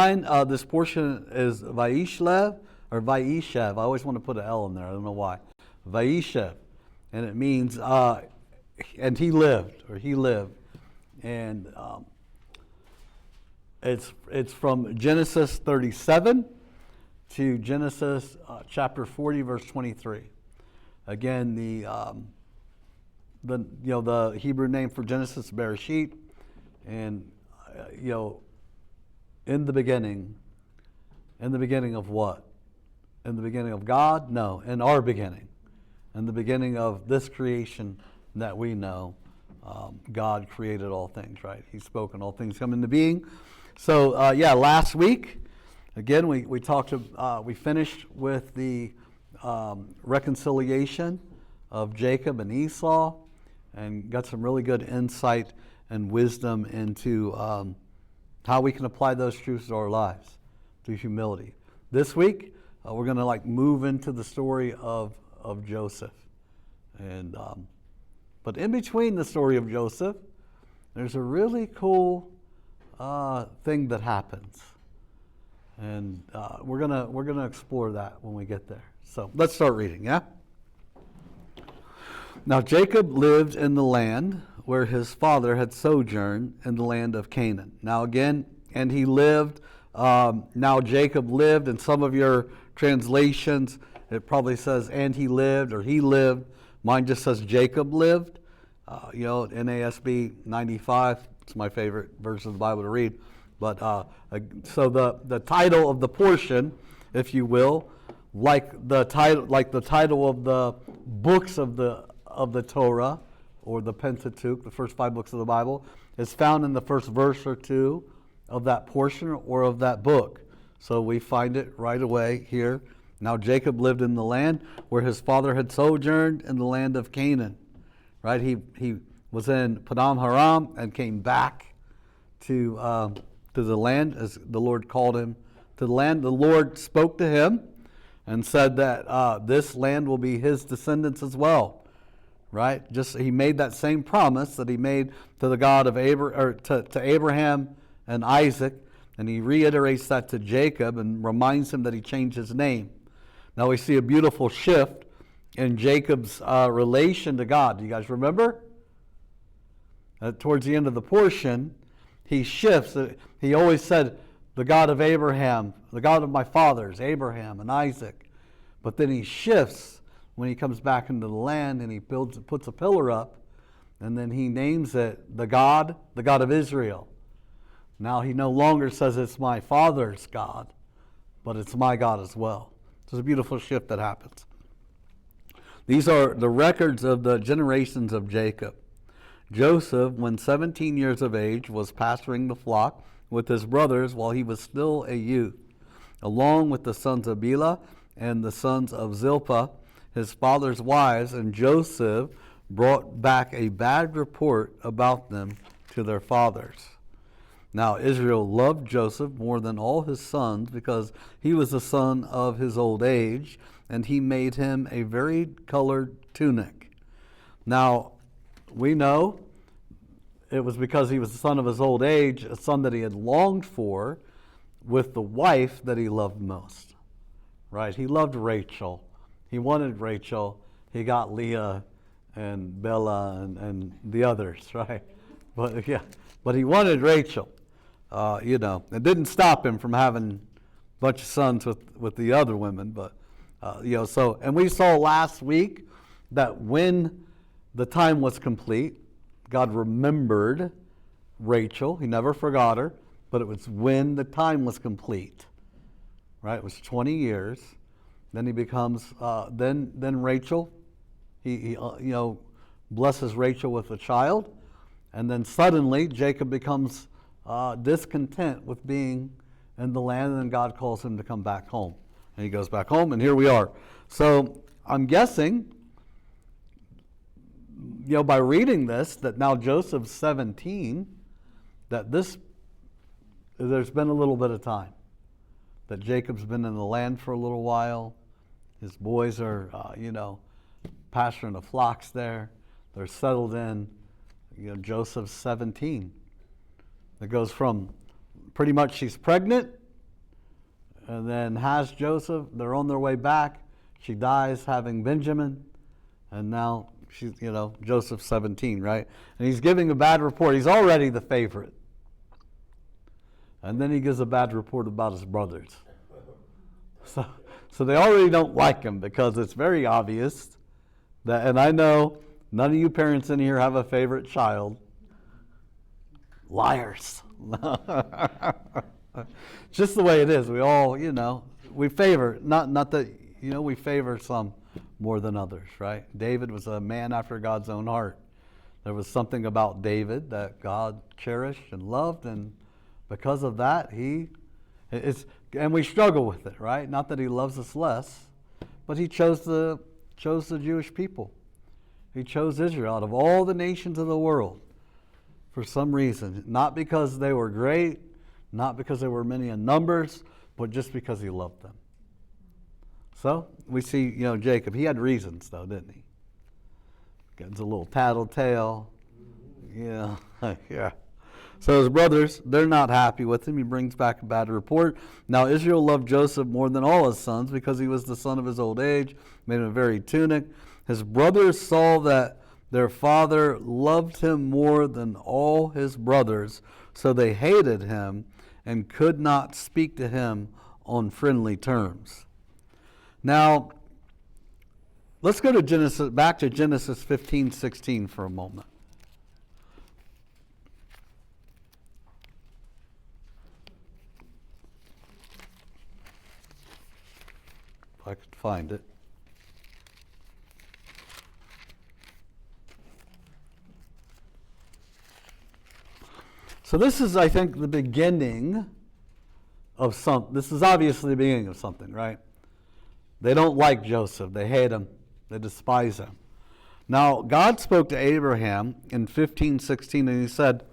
9, this portion is Vayeshev, or Vayeshev. I always want to put an L in there. I don't know why. Vayeshev. And it means, and he lived, or he lived. And it's from Genesis 37 to Genesis chapter 40, verse 23. Again, the Hebrew name for Genesis is Bereshit, and in the beginning of what? In the beginning of God? No, in our beginning. In the beginning of this creation that we know, God created all things, right? He spoke and all things come into being. So, last week, again, we finished with the reconciliation of Jacob and Esau, and got some really good insight and wisdom into how we can apply those truths to our lives through humility. This week, we're going to move into the story of Joseph, and but in between the story of Joseph, there's a really cool thing that happens, and we're gonna explore that when we get there. So let's start reading. Yeah. Now Jacob lived in the land where his father had sojourned, in the land of Canaan. Now again, and he lived. Now Jacob lived. In some of your translations, it probably says "and he lived" or "he lived." Mine just says Jacob lived. NASB 95. It's my favorite verse of the Bible to read. But so the title of the portion, if you will, like the title of the books of the Torah, or the Pentateuch, the first 5 books of the Bible, is found in the first verse or two of that portion or of that book. So we find it right away here. Now Jacob lived in the land where his father had sojourned, in the land of Canaan. Right? He was in Padam Haram and came back to the land as the Lord called him to the land. The Lord spoke to him and said that this land will be his descendants as well. Right? Just he made that same promise that he made to the God of to Abraham and Isaac, and he reiterates that to Jacob and reminds him that he changed his name. Now we see a beautiful shift in Jacob's relation to God. Do you guys remember? Towards the end of the portion, he shifts. He always said, the God of Abraham, the God of my fathers, Abraham and Isaac. But then he shifts when he comes back into the land, and he puts a pillar up, and then he names it the God of Israel. Now he no longer says it's my father's God, but it's my God as well. So it's a beautiful shift that happens. These are the records of the generations of Jacob. Joseph, when 17 years of age, was pasturing the flock with his brothers while he was still a youth, along with the sons of Bilhah and the sons of Zilpah, his father's wives, and Joseph brought back a bad report about them to their fathers. Now Israel loved Joseph more than all his sons, because he was the son of his old age, and he made him a varied-colored tunic. Now, we know it was because he was the son of his old age, a son that he had longed for, with the wife that he loved most. Right? He loved Rachel. He wanted Rachel. He got Leah and Bella and the others, right? But he wanted Rachel. It didn't stop him from having a bunch of sons with the other women, but and we saw last week that when the time was complete, God remembered Rachel. He never forgot her, but it was when the time was complete. Right? It was 20 years. Then he becomes, then Rachel, he blesses Rachel with a child, and then suddenly Jacob becomes discontent with being in the land, and then God calls him to come back home. And he goes back home, and here we are. So I'm guessing, by reading this, that now Joseph's 17, that there's been a little bit of time, that Jacob's been in the land for a little while. His boys are, pasturing the flocks there. They're settled in. Joseph's 17. It goes from pretty much she's pregnant and then has Joseph. They're on their way back. She dies having Benjamin, and now she's, Joseph's 17, right? And he's giving a bad report. He's already the favorite. And then he gives a bad report about his brothers. So they already don't like him because it's very obvious that, and I know none of you parents in here have a favorite child. Liars. Just the way it is. We all, we favor, not that, we favor some more than others, right? David was a man after God's own heart. There was something about David that God cherished and loved, and because of that, and we struggle with it, right? Not that he loves us less, but he chose the Jewish people. He chose Israel out of all the nations of the world for some reason. Not because they were great, not because they were many in numbers, but just because he loved them. So we see, Jacob, he had reasons though, didn't he? Gets a little tattletale. Yeah, yeah. So his brothers, they're not happy with him. He brings back a bad report. Now Israel loved Joseph more than all his sons because he was the son of his old age, made him a very tunic. His brothers saw that their father loved him more than all his brothers, so they hated him and could not speak to him on friendly terms. Now, let's go to back to Genesis 15:16 for a moment. If I could find it. So this is, I think, the beginning of something. This is obviously the beginning of something, right? They don't like Joseph. They hate him. They despise him. Now, God spoke to Abraham in 15:16, and he said,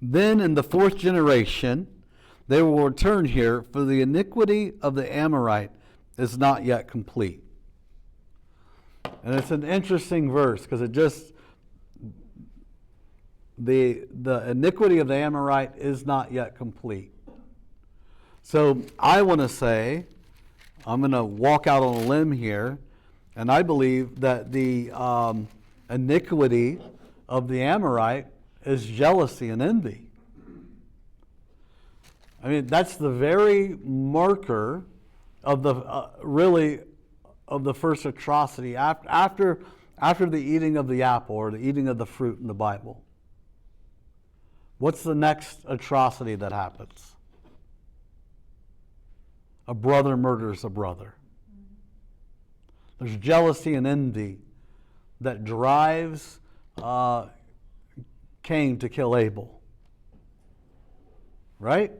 "Then in the fourth generation they will return here, for the iniquity of the Amorite is not yet complete." And it's an interesting verse because it just, the iniquity of the Amorite is not yet complete. So I want to say, I'm going to walk out on a limb here, and I believe that the iniquity of the Amorite is jealousy and envy. I mean, that's the very marker of the really of the first atrocity after the eating of the apple or the eating of the fruit in the Bible. What's the next atrocity that happens? A brother murders a brother. There's jealousy and envy that drives Cain to kill Abel. Right?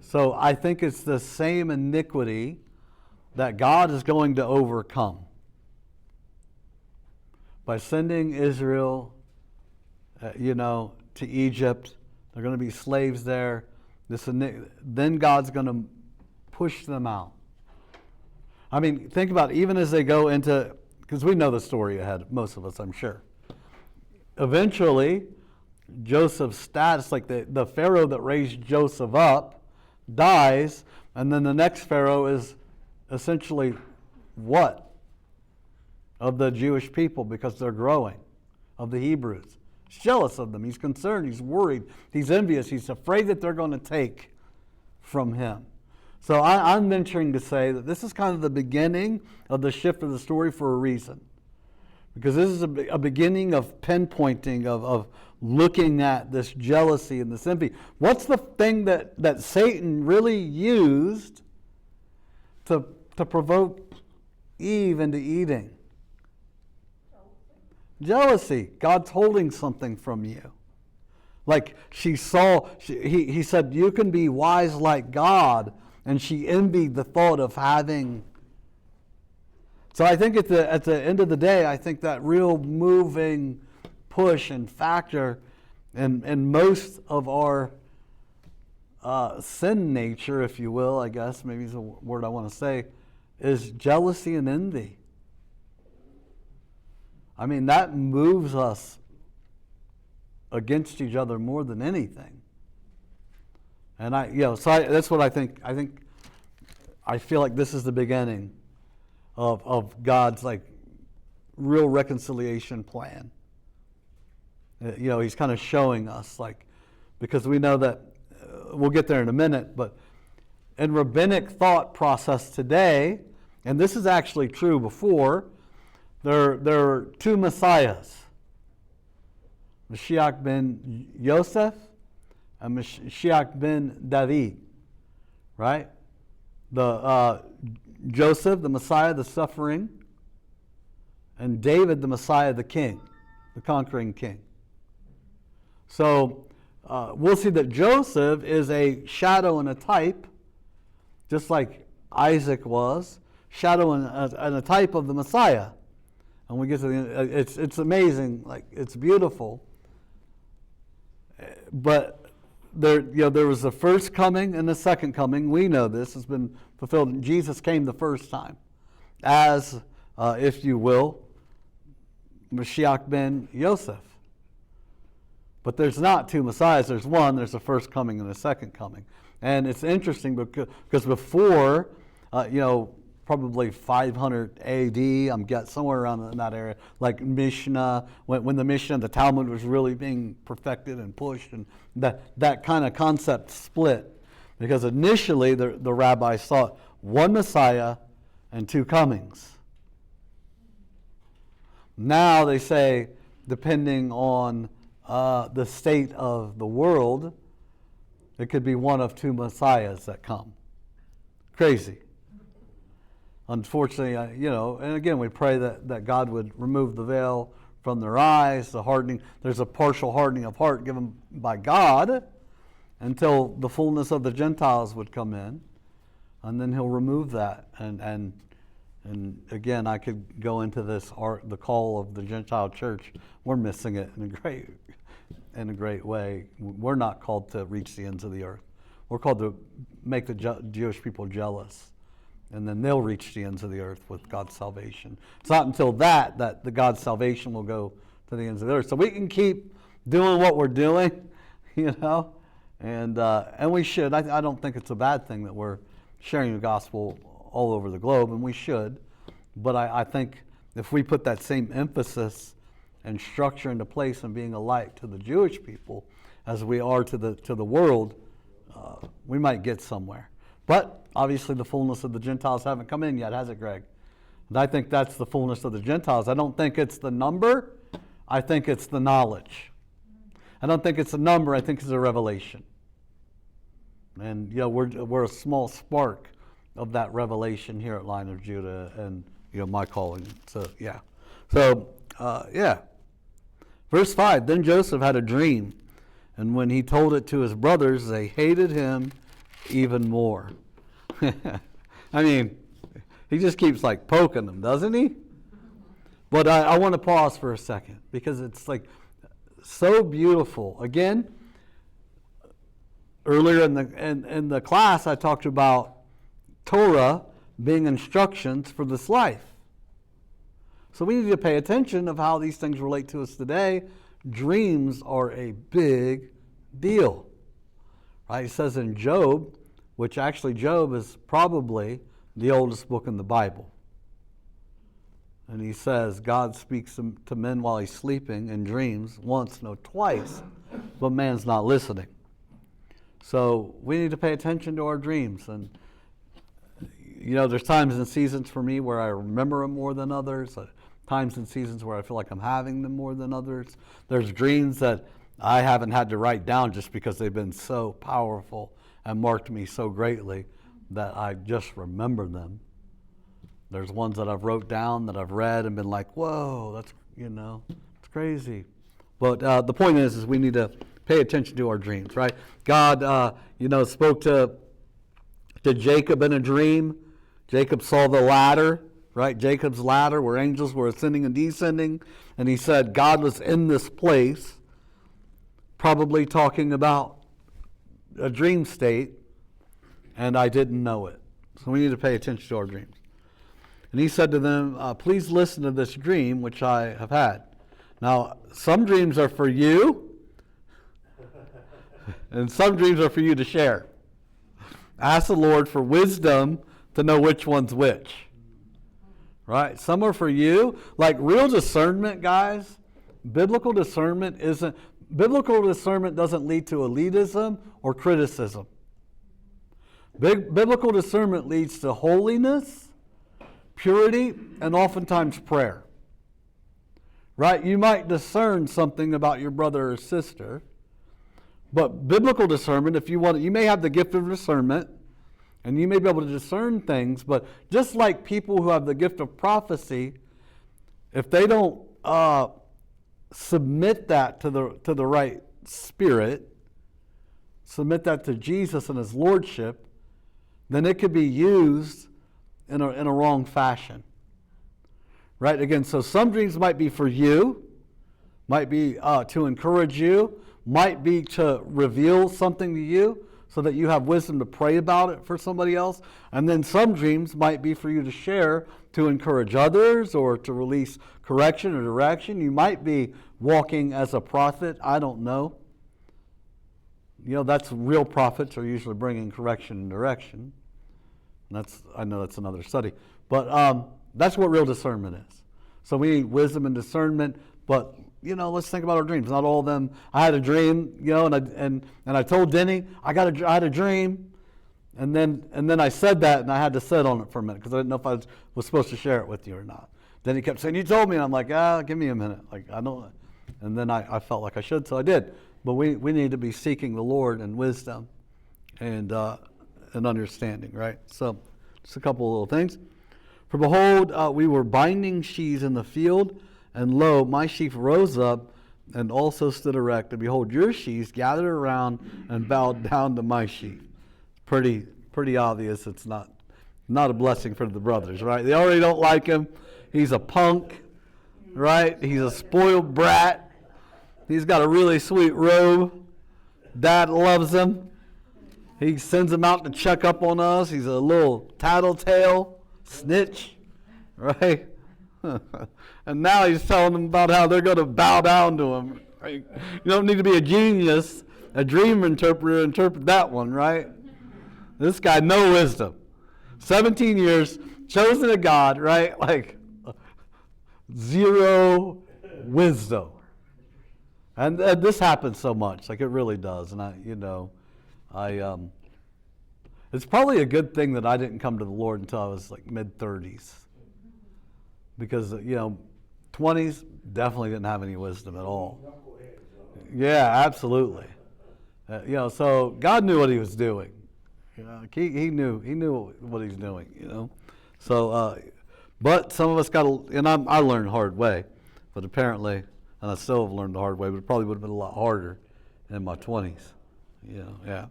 So I think it's the same iniquity that God is going to overcome by sending Israel, to Egypt. They're going to be slaves there. Then God's going to push them out. I mean, think about it, even as they go into, because we know the story ahead, most of us, I'm sure. Eventually, Joseph's status, like the Pharaoh that raised Joseph up, dies, and then the next Pharaoh is essentially what? Of the Jewish people, because they're growing, of the Hebrews. He's jealous of them. He's concerned. He's worried. He's envious. He's afraid that they're going to take from him. So I'm venturing to say that this is kind of the beginning of the shift of the story for a reason. Because this is a beginning of pinpointing, of looking at this jealousy and this envy. What's the thing that Satan really used to provoke Eve into eating? Jealousy. God's holding something from you. Like he said, you can be wise like God, and she envied the thought of having. So I think at the end of the day, I think that real moving push and factor in most of our sin nature, if you will, I guess, maybe is a word I want to say, is jealousy and envy. I mean, that moves us against each other more than anything. And that's what I think. I feel like this is the beginning of God's like real reconciliation plan. He's kind of showing us, like, because we know that we'll get there in a minute, but in rabbinic thought process today, and this is actually true before, there are two messiahs, Mashiach ben Yosef and Mashiach ben David, right? The Joseph, the Messiah, the suffering, and David, the Messiah, the king, the conquering king. So we'll see that Joseph is a shadow and a type, just like Isaac was, shadow and a type of the Messiah. And we get to the end, it's amazing, like it's beautiful. But there was the first coming and the second coming. We know this has been fulfilled. Jesus came the first time as, if you will, Mashiach ben Yosef. But there's not two Messiahs. There's one. There's a first coming and a second coming. And it's interesting because before, probably 500 AD, I'm getting somewhere around in that area, like Mishnah, when the Mishnah, the Talmud was really being perfected and pushed, and that kind of concept split. Because initially the rabbis thought one Messiah and two comings. Now they say, depending on the state of the world, it could be one of two Messiahs that come. Crazy. Unfortunately, and again, we pray that God would remove the veil from their eyes, the hardening. There's a partial hardening of heart given by God until the fullness of the Gentiles would come in, and then He'll remove that. And again, I could go into this the call of the Gentile church. We're missing it in a great way. We're not called to reach the ends of the earth. We're called to make the Jewish people jealous. And then they'll reach the ends of the earth with God's salvation. It's not until that the God's salvation will go to the ends of the earth. So we can keep doing what we're doing, and we should. I don't think it's a bad thing that we're sharing the gospel all over the globe, and we should. But I think if we put that same emphasis and structure into place and being a light to the Jewish people as we are to the world, we might get somewhere. But obviously the fullness of the Gentiles haven't come in yet, has it, Greg? And I think that's the fullness of the Gentiles. I don't think it's the number. I think it's the knowledge. I don't think it's a number. I think it's a revelation. And we're a small spark of that revelation here at Line of Judah, and my calling. So yeah. So Verse 5. Then Joseph had a dream, and when he told it to his brothers, they hated him even more. I mean, he just keeps like poking them, doesn't he? But I want to pause for a second because it's like so beautiful. Again, earlier in the class, I talked about Torah being instructions for this life. So we need to pay attention of how these things relate to us today. Dreams are a big deal. Right? It says in Job, which actually Job is probably the oldest book in the Bible. And he says, God speaks to men while he's sleeping in dreams, once, no, twice, but man's not listening. So we need to pay attention to our dreams. And, there's times and seasons for me where I remember them more than others, times and seasons where I feel like I'm having them more than others. There's dreams that I haven't had to write down just because they've been so powerful and marked me so greatly that I just remember them. There's ones that I've wrote down that I've read and been like, whoa, that's, it's crazy. But the point is we need to pay attention to our dreams, right? God, spoke to Jacob in a dream. Jacob saw the ladder, right? Jacob's ladder where angels were ascending and descending. And he said God was in this place, probably talking about a dream state, and I didn't know it. So we need to pay attention to our dreams. And he said to them, please listen to this dream which I have had. Now, some dreams are for you, And some dreams are for you to share. Ask the Lord for wisdom to know which one's which. Right? Some are for you. Like real discernment, guys, biblical discernment doesn't lead to elitism or criticism. Biblical discernment leads to holiness, purity, and oftentimes prayer. Right? You might discern something about your brother or sister, but biblical discernment, if you want, you may have the gift of discernment, and you may be able to discern things, but just like people who have the gift of prophecy, if they don't submit that to the right spirit, submit that to Jesus and his lordship, then it could be used in a wrong fashion. Right? Again, so some dreams might be for you, might be to encourage you, might be to reveal something to you so that you have wisdom to pray about it for somebody else. And then some dreams might be for you to share to encourage others or to release correction or direction. You might be walking as a prophet. I don't know. That's real prophets are usually bringing correction and direction. And I know that's another study. But that's what real discernment is. So we need wisdom and discernment, but let's think about our dreams. Not all of them. I had a dream, and I told Denny I had a dream, and then I said that, and I had to sit on it for a minute because I didn't know if I was supposed to share it with you or not. Then he kept saying, "You told me," and I'm like, give me a minute. Like I don't. And then I felt like I should, so I did. But we need to be seeking the Lord and wisdom, and understanding, right? So just a couple of little things. For behold, we were binding sheaves in the field, and lo, my sheaf rose up and also stood erect. And behold, your sheaves gathered around and bowed down to my sheaf. Pretty obvious it's not a blessing for the brothers, right? They already don't like him. He's a punk, right? He's a spoiled brat. He's got a really sweet robe. Dad loves him. He sends him out to check up on us. He's a little tattletale, snitch, right? And now he's telling them about how they're going to bow down to him. Right? You don't need to be a genius, a dream interpreter, to interpret that one, right? This guy, no wisdom. 17 years, chosen of God, right? Like, zero wisdom. And this happens so much, like it really does. And it's probably a good thing that I didn't come to the Lord until I was like mid-30s. Because, 20s, definitely didn't have any wisdom at all. Yeah, absolutely. So God knew what he was doing. He knew what he's doing, So, but some of us got to, and I learned the hard way, but apparently, and I still have learned the hard way, but it probably would have been a lot harder in my 20s. Yeah.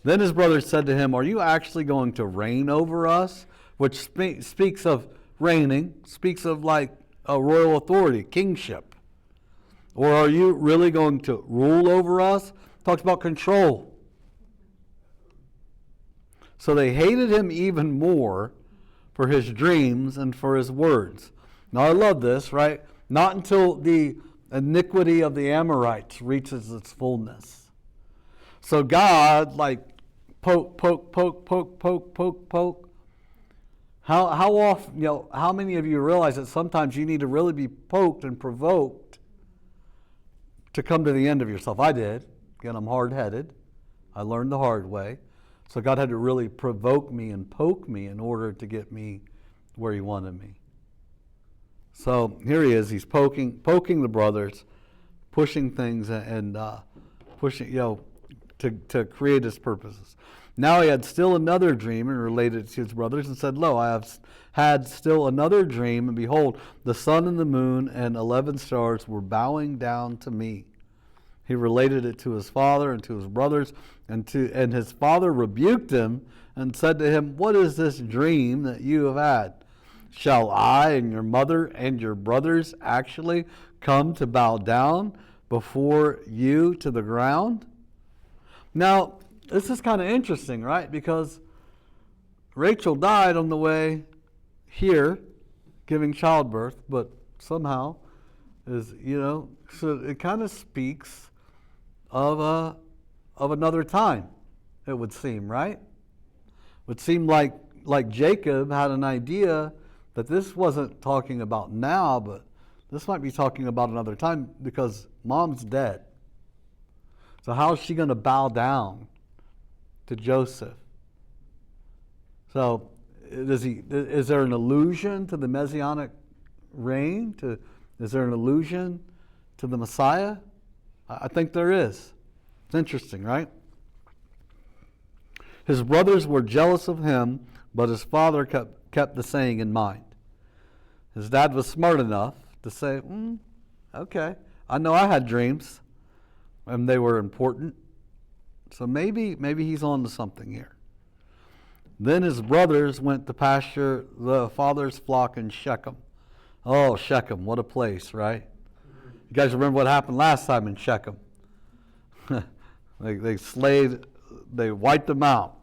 Then his brother said to him, "Are you actually going to reign over us?" Which speaks of reigning, speaks of like a royal authority, kingship. Or are you really going to rule over us? Talks about control. So they hated him even more for his dreams and for his words. Now I love this, right? Not until the iniquity of the Amorites reaches its fullness. So God, like, poke. How often, how many of you realize that sometimes you need to really be poked and provoked to come to the end of yourself? I did. Again, I'm hard-headed. I learned the hard way. So God had to really provoke me and poke me in order to get me where he wanted me. So here he is. He's poking the brothers, pushing things and pushing, to create his purposes. Now he had still another dream and related to his brothers and said, "Lo, I have had still another dream, and behold, the sun and the moon and 11 stars were bowing down to me." He related it to his father and to his brothers, and his father rebuked him and said to him, "What is this dream that you have had? Shall I and your mother and your brothers actually come to bow down before you to the ground?" Now, this is kind of interesting, right? Because Rachel died on the way here, giving childbirth, but somehow so it kind of speaks of of another time, it would seem, right? It would seem like Jacob had an idea that this wasn't talking about now, but this might be talking about another time because mom's dead. So how is she going to bow down to Joseph? So is there an allusion to the Messianic reign? Is there an allusion to the Messiah? I think there is. It's interesting, right? His brothers were jealous of him, but his father kept the saying in mind. His dad was smart enough to say, okay, I know I had dreams, and they were important, so maybe he's on to something here. Then his brothers went to pasture the father's flock in Shechem. Oh, Shechem, what a place, right? You guys remember what happened last time in Shechem? They wiped them out.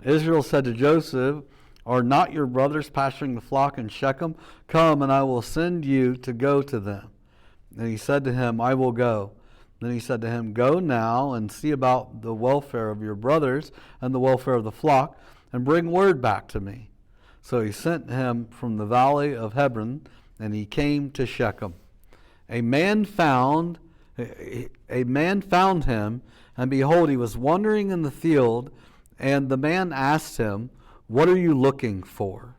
Israel said to Joseph, "Are not your brothers pasturing the flock in Shechem? Come, and I will send you to go to them." And he said to him, "I will go." Then he said to him, "Go now and see about the welfare of your brothers and the welfare of the flock, and bring word back to me." So he sent him from the valley of Hebron, and he came to Shechem. A man found him, and behold, he was wandering in the field, and the man asked him, "What are you looking for?"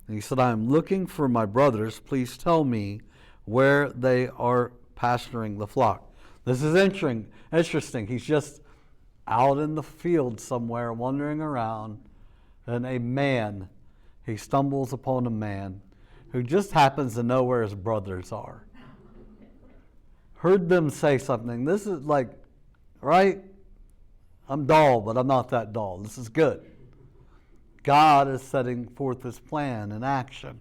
And he said, "I am looking for my brothers. Please tell me where they are pasturing the flock." This is interesting. He's just out in the field somewhere, wandering around, and he stumbles upon a man who just happens to know where his brothers are. Heard them say something. This is like, right? I'm dull, but I'm not that dull. This is good. God is setting forth his plan in action.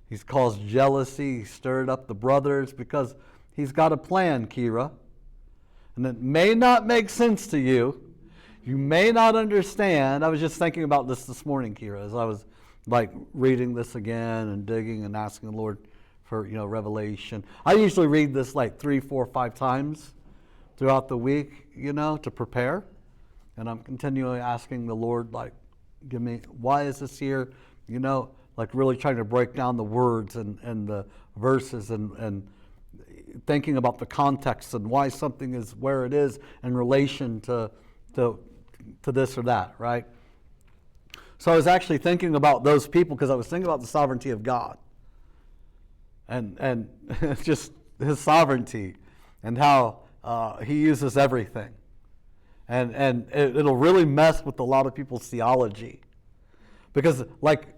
He's caused jealousy. He stirred up the brothers because he's got a plan, Kira. And it may not make sense to you. You may not understand. I was just thinking about this morning, Kira, as I was reading this again and digging and asking the Lord for revelation. I usually read this 3, 4, 5 times throughout the week, to prepare. And I'm continually asking the Lord, give me, why is this here? Really trying to break down the words and the verses and thinking about the context and why something is where it is in relation to this or that, right? So I was actually thinking about those people because I was thinking about the sovereignty of God and just his sovereignty and how he uses everything. And it'll really mess with a lot of people's theology. Because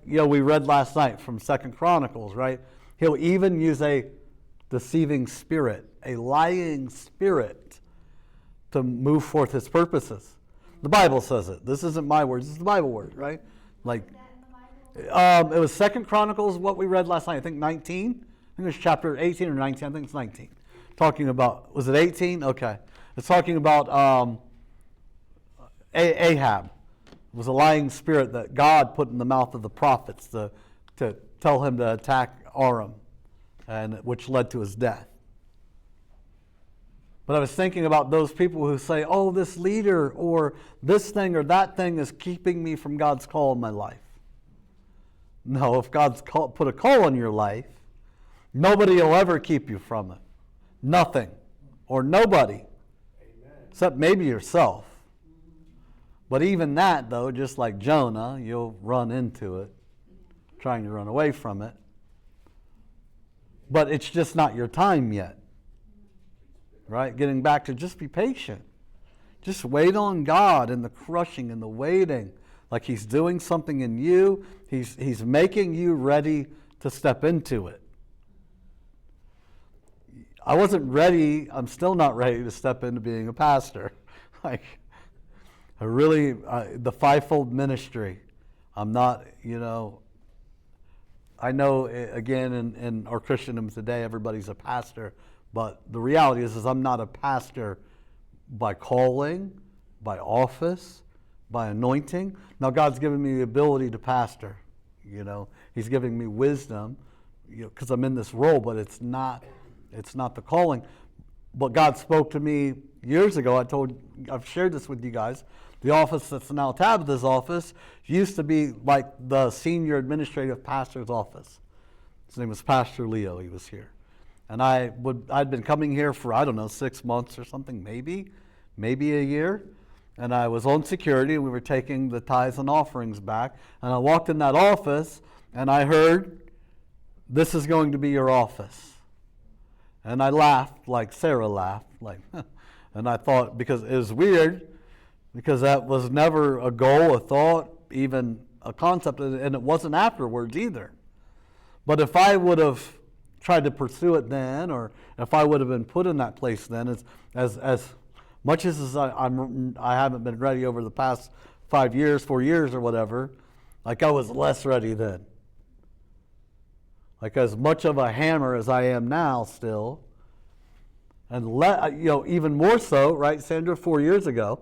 we read last night from 2 Chronicles, right? He'll even use a deceiving spirit, a lying spirit to move forth his purposes. The Bible says it. This isn't my words. This is the Bible word, right? It was 2 Chronicles, what we read last night. I think 19. I think it was chapter 18 or 19. I think it's 19. Talking about, was it 18? Okay. It's talking about Ahab. It was a lying spirit that God put in the mouth of the prophets to tell him to attack Aram, and which led to his death. But I was thinking about those people who say, "Oh, this leader or this thing or that thing is keeping me from God's call in my life." No, if God's put a call in your life, nobody will ever keep you from it. Nothing or nobody. Amen. Except maybe yourself. But even that, though, just like Jonah, you'll run into it, trying to run away from it. But it's just not your time yet. Right? Getting back to just be patient. Just wait on God in the crushing and the waiting. Like he's doing something in you. He's making you ready to step into it. I wasn't ready. I'm still not ready to step into being a pastor. The fivefold ministry. I'm not, I know, again, in our Christendom today, everybody's a pastor. But the reality is I'm not a pastor by calling, by office, by anointing. Now, God's given me the ability to pastor. He's giving me wisdom, because I'm in this role, but it's not the calling. but God spoke to me years ago. I've shared this with you guys. The office that's now Tabitha's office used to be like the senior administrative pastor's office. His name was Pastor Leo. He was here. And I'd been coming here for, 6 months or something, maybe a year. And I was on security, and we were taking the tithes and offerings back. And I walked in that office, and I heard, "This is going to be your office." And I laughed, like Sarah laughed, like, and I thought, because it was weird, because that was never a goal, a thought, even a concept, and it wasn't afterwards either. But if I would have tried to pursue it then, or if I would have been put in that place then, as much as I haven't been ready over the past 4 years or whatever, like I was less ready then. Like as much of a hammer as I am now still, and even more so, right, Sandra, 4 years ago,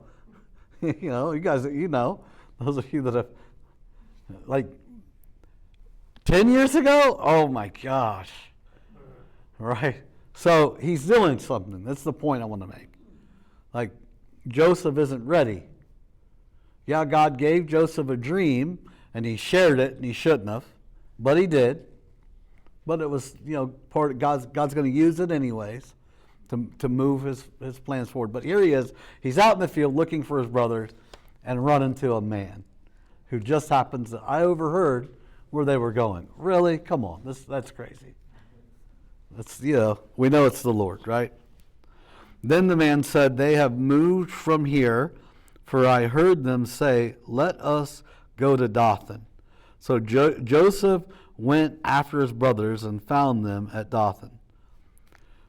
you guys, those of you that have, like 10 years ago, oh my gosh, right? So he's doing something. That's the point I want to make. Like, Joseph isn't ready. Yeah, God gave Joseph a dream, and he shared it, and he shouldn't have, but he did. But it was, part of God's going to use it anyways to move his plans forward. But here he is. He's out in the field looking for his brothers and run into a man who just happens to, I overheard where they were going. Really? Come on. That's crazy. That's, we know it's the Lord, right? Then the man said, "They have moved from here, for I heard them say, 'Let us go to Dothan.'" So Joseph went after his brothers and found them at Dothan.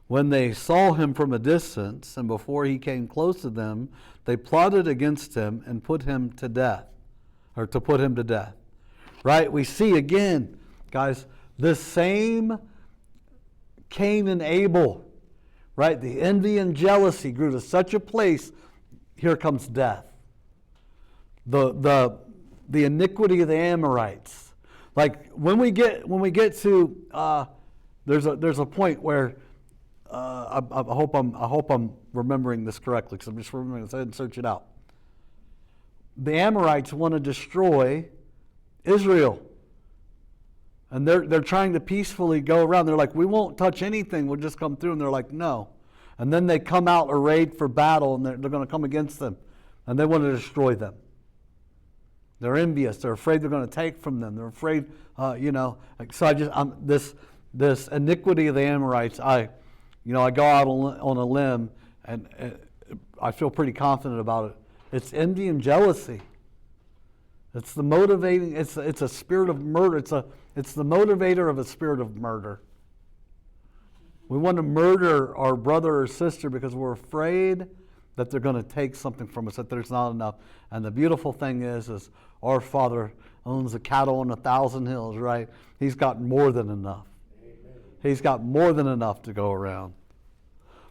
When they saw him from a distance, and before he came close to them, they plotted against him and put him to death. Right? We see again, guys, this same Cain and Abel. Right? The envy and jealousy grew to such a place, here comes death. The iniquity of the Amorites. Like when we get to there's a point where I hope I'm remembering this correctly, because I'm just remembering this. I didn't search it out. The Amorites want to destroy Israel. And they're trying to peacefully go around. They're like, "We won't touch anything. We'll just come through." And they're like, "No." And then they come out arrayed for battle, and they're going to come against them. And they want to destroy them. They're envious. They're afraid they're going to take from them. They're afraid, So this iniquity of the Amorites, I go out on a limb, and I feel pretty confident about it. It's envy and jealousy. It's the motivating. It's a spirit of murder. It's the motivator of a spirit of murder. We want to murder our brother or sister because we're afraid that they're going to take something from us, that there's not enough. And the beautiful thing is our Father owns the cattle on 1,000 hills, right? He's got more than enough. Amen. He's got more than enough to go around.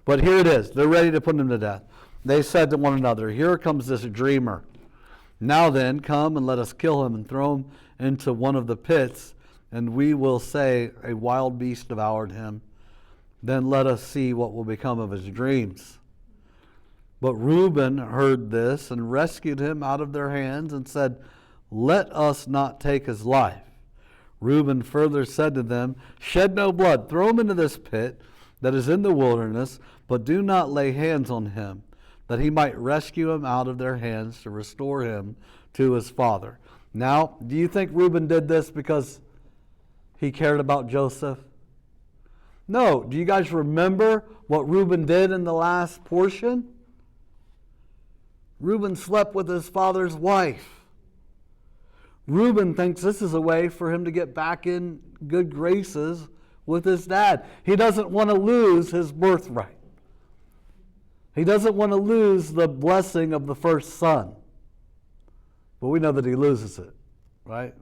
But here it is. They're ready to put him to death. They said to one another, "Here comes this dreamer. Now then, come and let us kill him and throw him into one of the pits, and we will say, 'A wild beast devoured him.' Then let us see what will become of his dreams." But Reuben heard this and rescued him out of their hands and said, "Let us not take his life." Reuben further said to them, "Shed no blood. Throw him into this pit that is in the wilderness, but do not lay hands on him, that he might rescue him out of their hands to restore him to his father." Now, do you think Reuben did this because he cared about Joseph? No. Do you guys remember what Reuben did in the last portion? Reuben slept with his father's wife. Reuben thinks this is a way for him to get back in good graces with his dad. He doesn't want to lose his birthright. He doesn't want to lose the blessing of the first son. But we know that he loses it, right?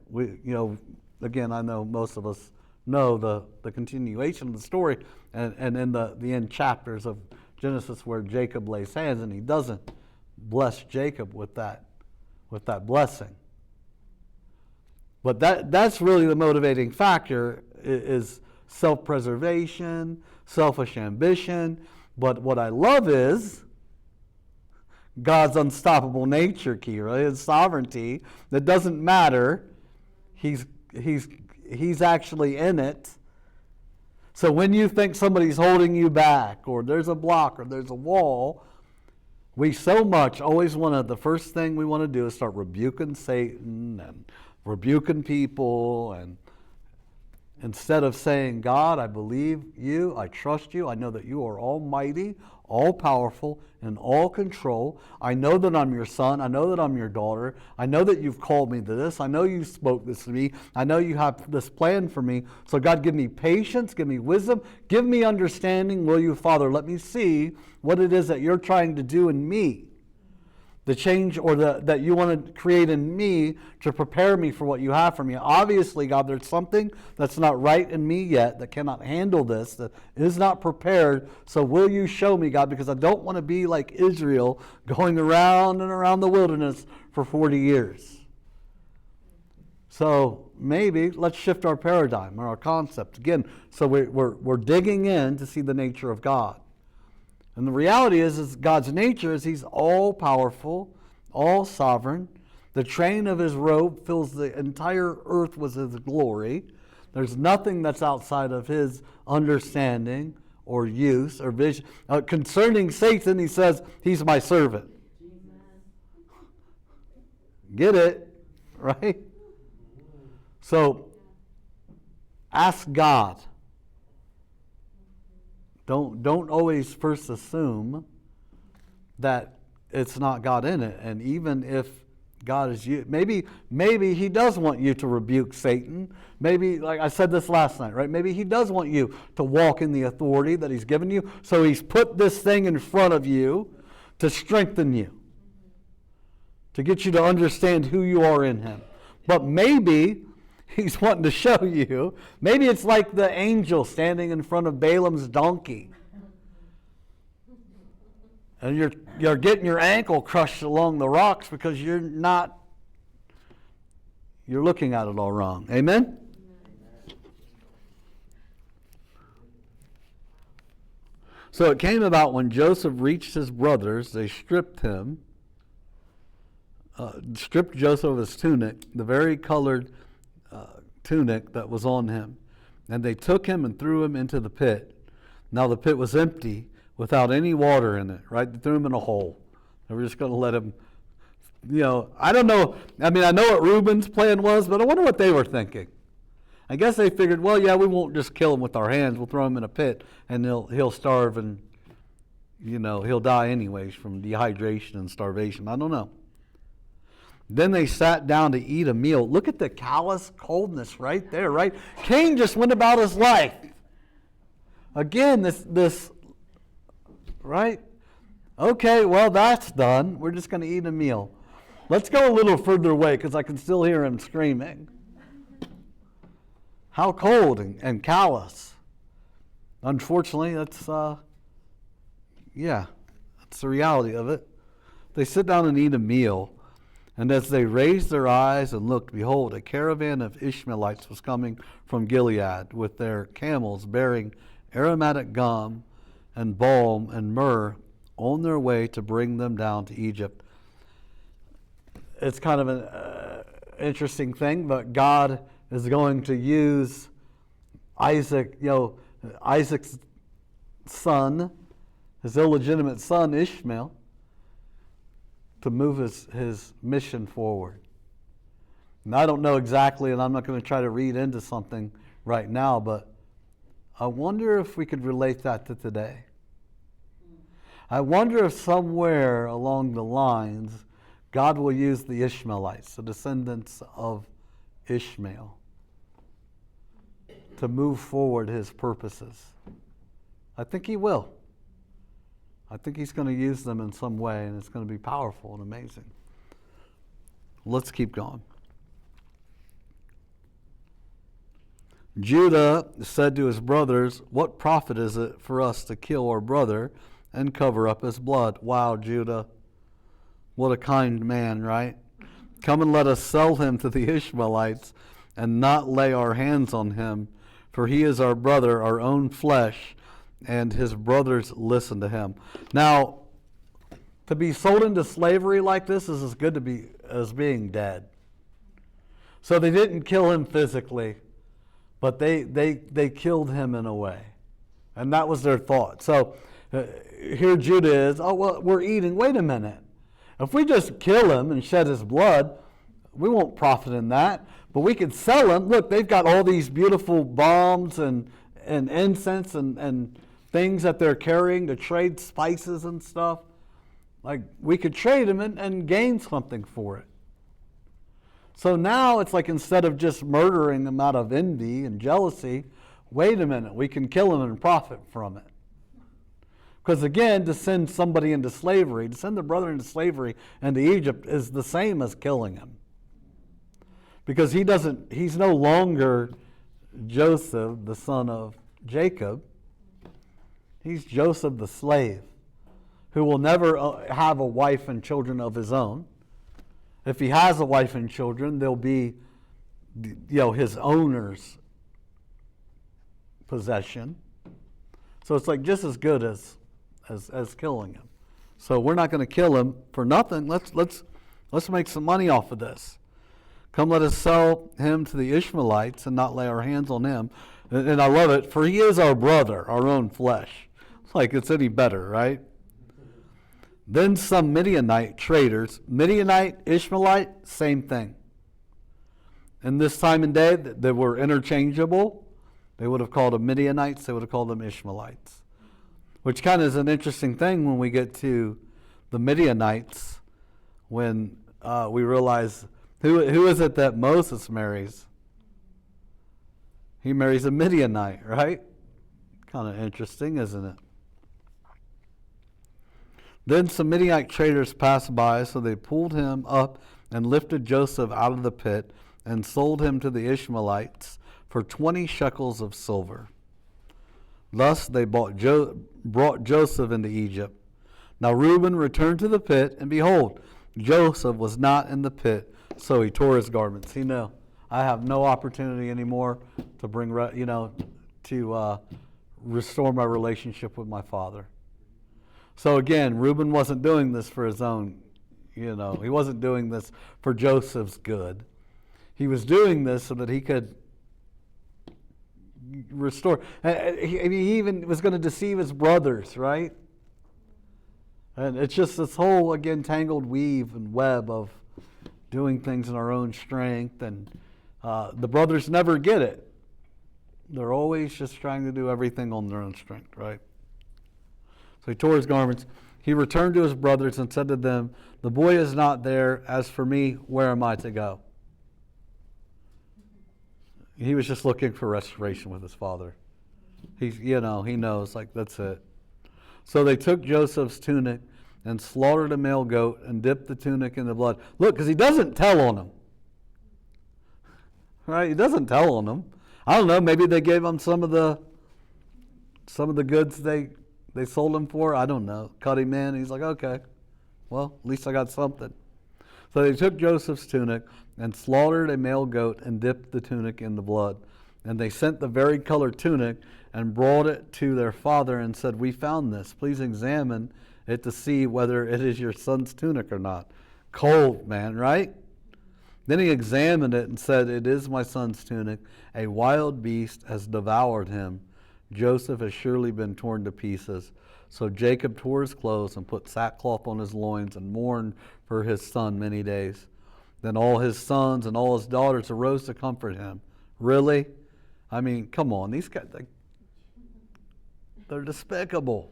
Again, I know most of us know the continuation of the story and in the end chapters of Genesis where Jacob lays hands, and he doesn't bless Jacob with that blessing. But that's really the motivating factor, is self-preservation, selfish ambition. But what I love is God's unstoppable nature, Kira, his sovereignty. That doesn't matter. He's actually in it. So when you think somebody's holding you back, or there's a block, or there's a wall, we so much always want to, the first thing we want to do is start rebuking Satan and rebuking people, and instead of saying, God, I believe you, I trust you, I know that you are almighty, all-powerful, and all control. I know that I'm your son. I know that I'm your daughter. I know that you've called me to this. I know you spoke this to me. I know you have this plan for me. So God, give me patience, give me wisdom, give me understanding. Will you, Father, let me see what it is that you're trying to do in me. The change or that you want to create in me to prepare me for what you have for me. Obviously, God, there's something that's not right in me yet that cannot handle this, that is not prepared. So will you show me, God, because I don't want to be like Israel going around and around the wilderness for 40 years. So maybe let's shift our paradigm or our concept again. So we're digging in to see the nature of God. And the reality is God's nature is he's all-powerful, all-sovereign. The train of his robe fills the entire earth with his glory. There's nothing that's outside of his understanding or use or vision. Concerning Satan, he says, he's my servant. Get it? Right? So, ask God. Don't always first assume that it's not God in it. And even if God is you, maybe he does want you to rebuke Satan. Maybe, like I said this last night, right? Maybe he does want you to walk in the authority that he's given you. So he's put this thing in front of you to strengthen you, to get you to understand who you are in him. But maybe he's wanting to show you. Maybe it's like the angel standing in front of Balaam's donkey. And you're getting your ankle crushed along the rocks because you're looking at it all wrong. Amen? So it came about when Joseph reached his brothers, they stripped Joseph of his tunic, the vari-colored tunic that was on him. And they took him and threw him into the pit. Now the pit was empty, without any water in it, right? They threw him in a hole. They were just going to let him, I don't know. I mean, I know what Reuben's plan was, but I wonder what they were thinking. I guess they figured, well, yeah, we won't just kill him with our hands. We'll throw him in a pit, and he'll starve, and, he'll die anyways from dehydration and starvation. I don't know. Then they sat down to eat a meal. Look at the callous coldness right there, right? Cain just went about his life. Again, this, right? Okay, well, that's done. We're just going to eat a meal. Let's go a little further away because I can still hear him screaming. How cold and callous. Unfortunately, that's the reality of it. They sit down and eat a meal. And as they raised their eyes and looked, behold, a caravan of Ishmaelites was coming from Gilead with their camels bearing aromatic gum and balm and myrrh on their way to bring them down to Egypt. It's kind of an interesting thing, but God is going to use Isaac's son, his illegitimate son Ishmael, to move his mission forward. And I don't know exactly, and I'm not going to try to read into something right now, but I wonder if we could relate that to today. I wonder if somewhere along the lines, God will use the Ishmaelites, the descendants of Ishmael, to move forward his purposes. I think he will. I think he's going to use them in some way, and it's going to be powerful and amazing. Let's keep going. Judah said to his brothers, "What profit is it for us to kill our brother and cover up his blood?" Wow, Judah. What a kind man, right? Come and let us sell him to the Ishmaelites and not lay our hands on him, for he is our brother, our own flesh, and his brothers listened to him. Now, to be sold into slavery like this is as good to be as being dead. So they didn't kill him physically, but they killed him in a way. And that was their thought. So here Judah is, oh, well, we're eating. Wait a minute. If we just kill him and shed his blood, we won't profit in that. But we could sell him. Look, they've got all these beautiful bombs and incense and things that they're carrying to trade spices and stuff. Like, we could trade him and gain something for it. So now it's like, instead of just murdering him out of envy and jealousy, wait a minute, we can kill him and profit from it. Because again, to send somebody into slavery, to send the brother into slavery into Egypt is the same as killing him. Because he's no longer Joseph, the son of Jacob. He's Joseph the slave, who will never have a wife and children of his own. If he has a wife and children, they'll be, his owner's possession. So it's like just as good as killing him. So we're not going to kill him for nothing. Let's make some money off of this. Come, let us sell him to the Ishmaelites and not lay our hands on him. And I love it, for he is our brother, our own flesh. It's like it's any better, right? Then some Midianite traders, Midianite, Ishmaelite, same thing. In this time and day, they were interchangeable. They would have called them Midianites, they would have called them Ishmaelites. Which kind of is an interesting thing when we get to the Midianites, when we realize, who is it that Moses marries? He marries a Midianite, right? Kind of interesting, isn't it? Then some Midianite traders passed by, so they pulled him up and lifted Joseph out of the pit and sold him to the Ishmaelites for 20 shekels of silver. Thus they brought Joseph into Egypt. Now Reuben returned to the pit, and behold, Joseph was not in the pit, so he tore his garments. He knew, I have no opportunity anymore to bring, to restore my relationship with my father. So again, Reuben wasn't doing this for his own, he wasn't doing this for Joseph's good. He was doing this so that he could restore. He even was going to deceive his brothers, right? And it's just this whole, again, tangled weave and web of doing things in our own strength. And the brothers never get it. They're always just trying to do everything on their own strength, right? So he tore his garments. He returned to his brothers and said to them, the boy is not there. As for me, where am I to go? He was just looking for restoration with his father. He knows, like, that's it. So they took Joseph's tunic and slaughtered a male goat and dipped the tunic in the blood. Look, because he doesn't tell on them. Right? He doesn't tell on them. I don't know, maybe they gave him some of the goods they sold him for. I don't know. Cut him in. He's like, okay, well, at least I got something. So they took Joseph's tunic and slaughtered a male goat and dipped the tunic in the blood. And they sent the varied-colored tunic and brought it to their father and said, we found this. Please examine it to see whether it is your son's tunic or not. Cold, man, right? Then he examined it and said, it is my son's tunic. A wild beast has devoured him. Joseph has surely been torn to pieces. So Jacob tore his clothes and put sackcloth on his loins and mourned for his son many days. Then all his sons and all his daughters arose to comfort him. Really? I mean, come on. These guys, they're despicable.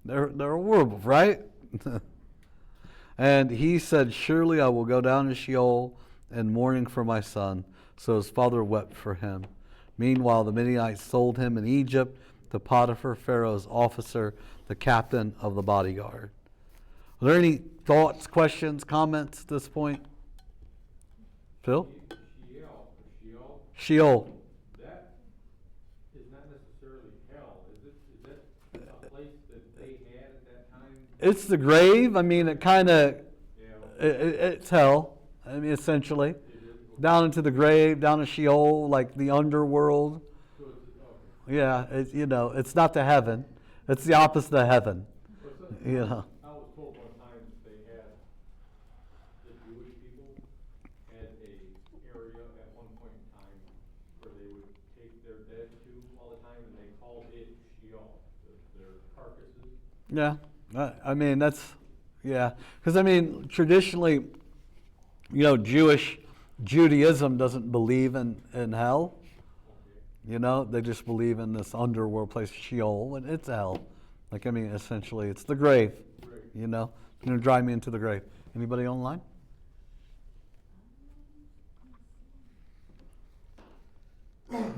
They're horrible, right? And he said, surely I will go down to Sheol in mourning for my son. So his father wept for him. Meanwhile, the Midianites sold him in Egypt to Potiphar, Pharaoh's officer, the captain of the bodyguard. Are there any thoughts, questions, comments at this point? Phil? Sheol. That is not necessarily hell. Is that a place that they had at that time? It's the grave. I mean, it kind of, it's hell. I mean, essentially. Down into the grave, down to Sheol, like the underworld. So it's Yeah, it's not the heaven. It's the opposite of heaven. But You know. I was told one time that they had, the Jewish people had a area at one point in time where they would take their dead to all the time, and they called it Sheol, their carcasses. Yeah, I mean yeah, because I mean traditionally, Judaism doesn't believe in hell. Okay. They just believe in this underworld place, Sheol, and it's hell. Like, I mean, essentially, it's the grave. Right. You're going to drive me into the grave. Anybody online? A little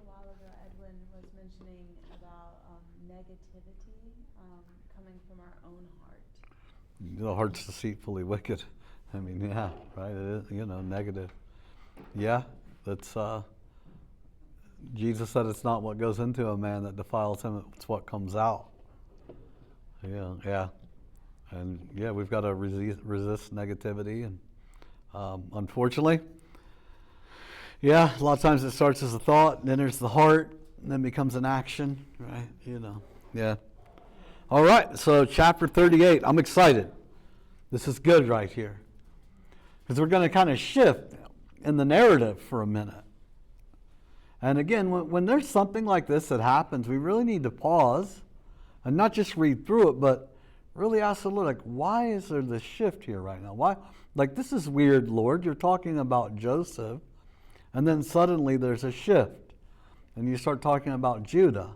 while ago, Edwin was mentioning about negativity coming from our own heart. The heart's deceitfully wicked. I mean, yeah, right? It is, negative. Yeah, that's, Jesus said it's not what goes into a man that defiles him, it's what comes out. Yeah. And yeah, we've got to resist negativity. And unfortunately, yeah, a lot of times it starts as a thought, and enters the heart, and then becomes an action, right? Yeah. All right, so chapter 38. I'm excited. This is good right here. Because we're going to kind of shift in the narrative for a minute. And again, when there's something like this that happens, we really need to pause and not just read through it, but really ask the Lord, like, why is there this shift here right now? Why? Like, this is weird, Lord. You're talking about Joseph, and then suddenly there's a shift. And you start talking about Judah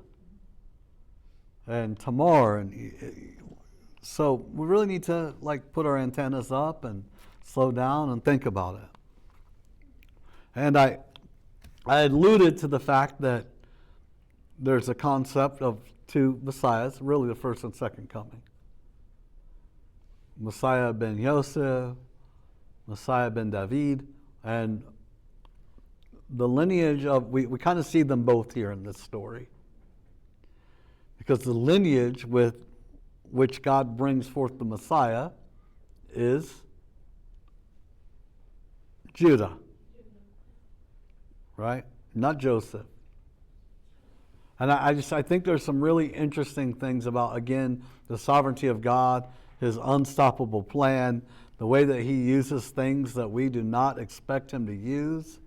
and Tamar. And so we really need to, put our antennas up and slow down and think about it. And I alluded to the fact that there's a concept of two messiahs, really the first and second coming. Messiah ben Yosef, Messiah ben David, and the lineage of, we kind of see them both here in this story. Because the lineage with which God brings forth the Messiah is Judah. Right? Not Joseph. And I think there's some really interesting things about, again, the sovereignty of God, his unstoppable plan, the way that he uses things that we do not expect him to use.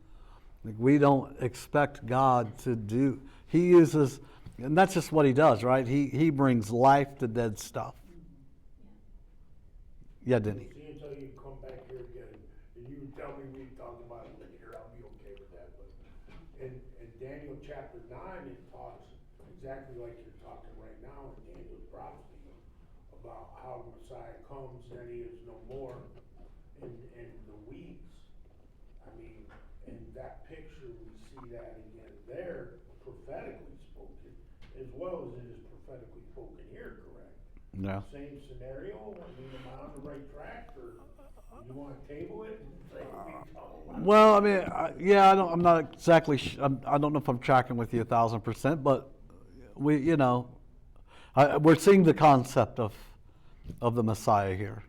Like, we don't expect God to do. He uses, and that's just what he does, right? He brings life to dead stuff. Yeah, Denny. See until you come back here again, and you tell me we talk about it later, I'll be okay with that, but in Daniel chapter 9, it talks exactly like you're talking right now in Daniel's prophecy about how Messiah comes, then he is no more, in the weeks. I mean, in that picture, we see that again there, prophetically spoken, as well as it is prophetically spoken here, correct? No. Same scenario, I mean, am I on the right track, or you want to table it and say we talk about it? Well, I mean, I'm not exactly. I don't know if I'm tracking with you 1,000%, but we're seeing the concept of the Messiah here,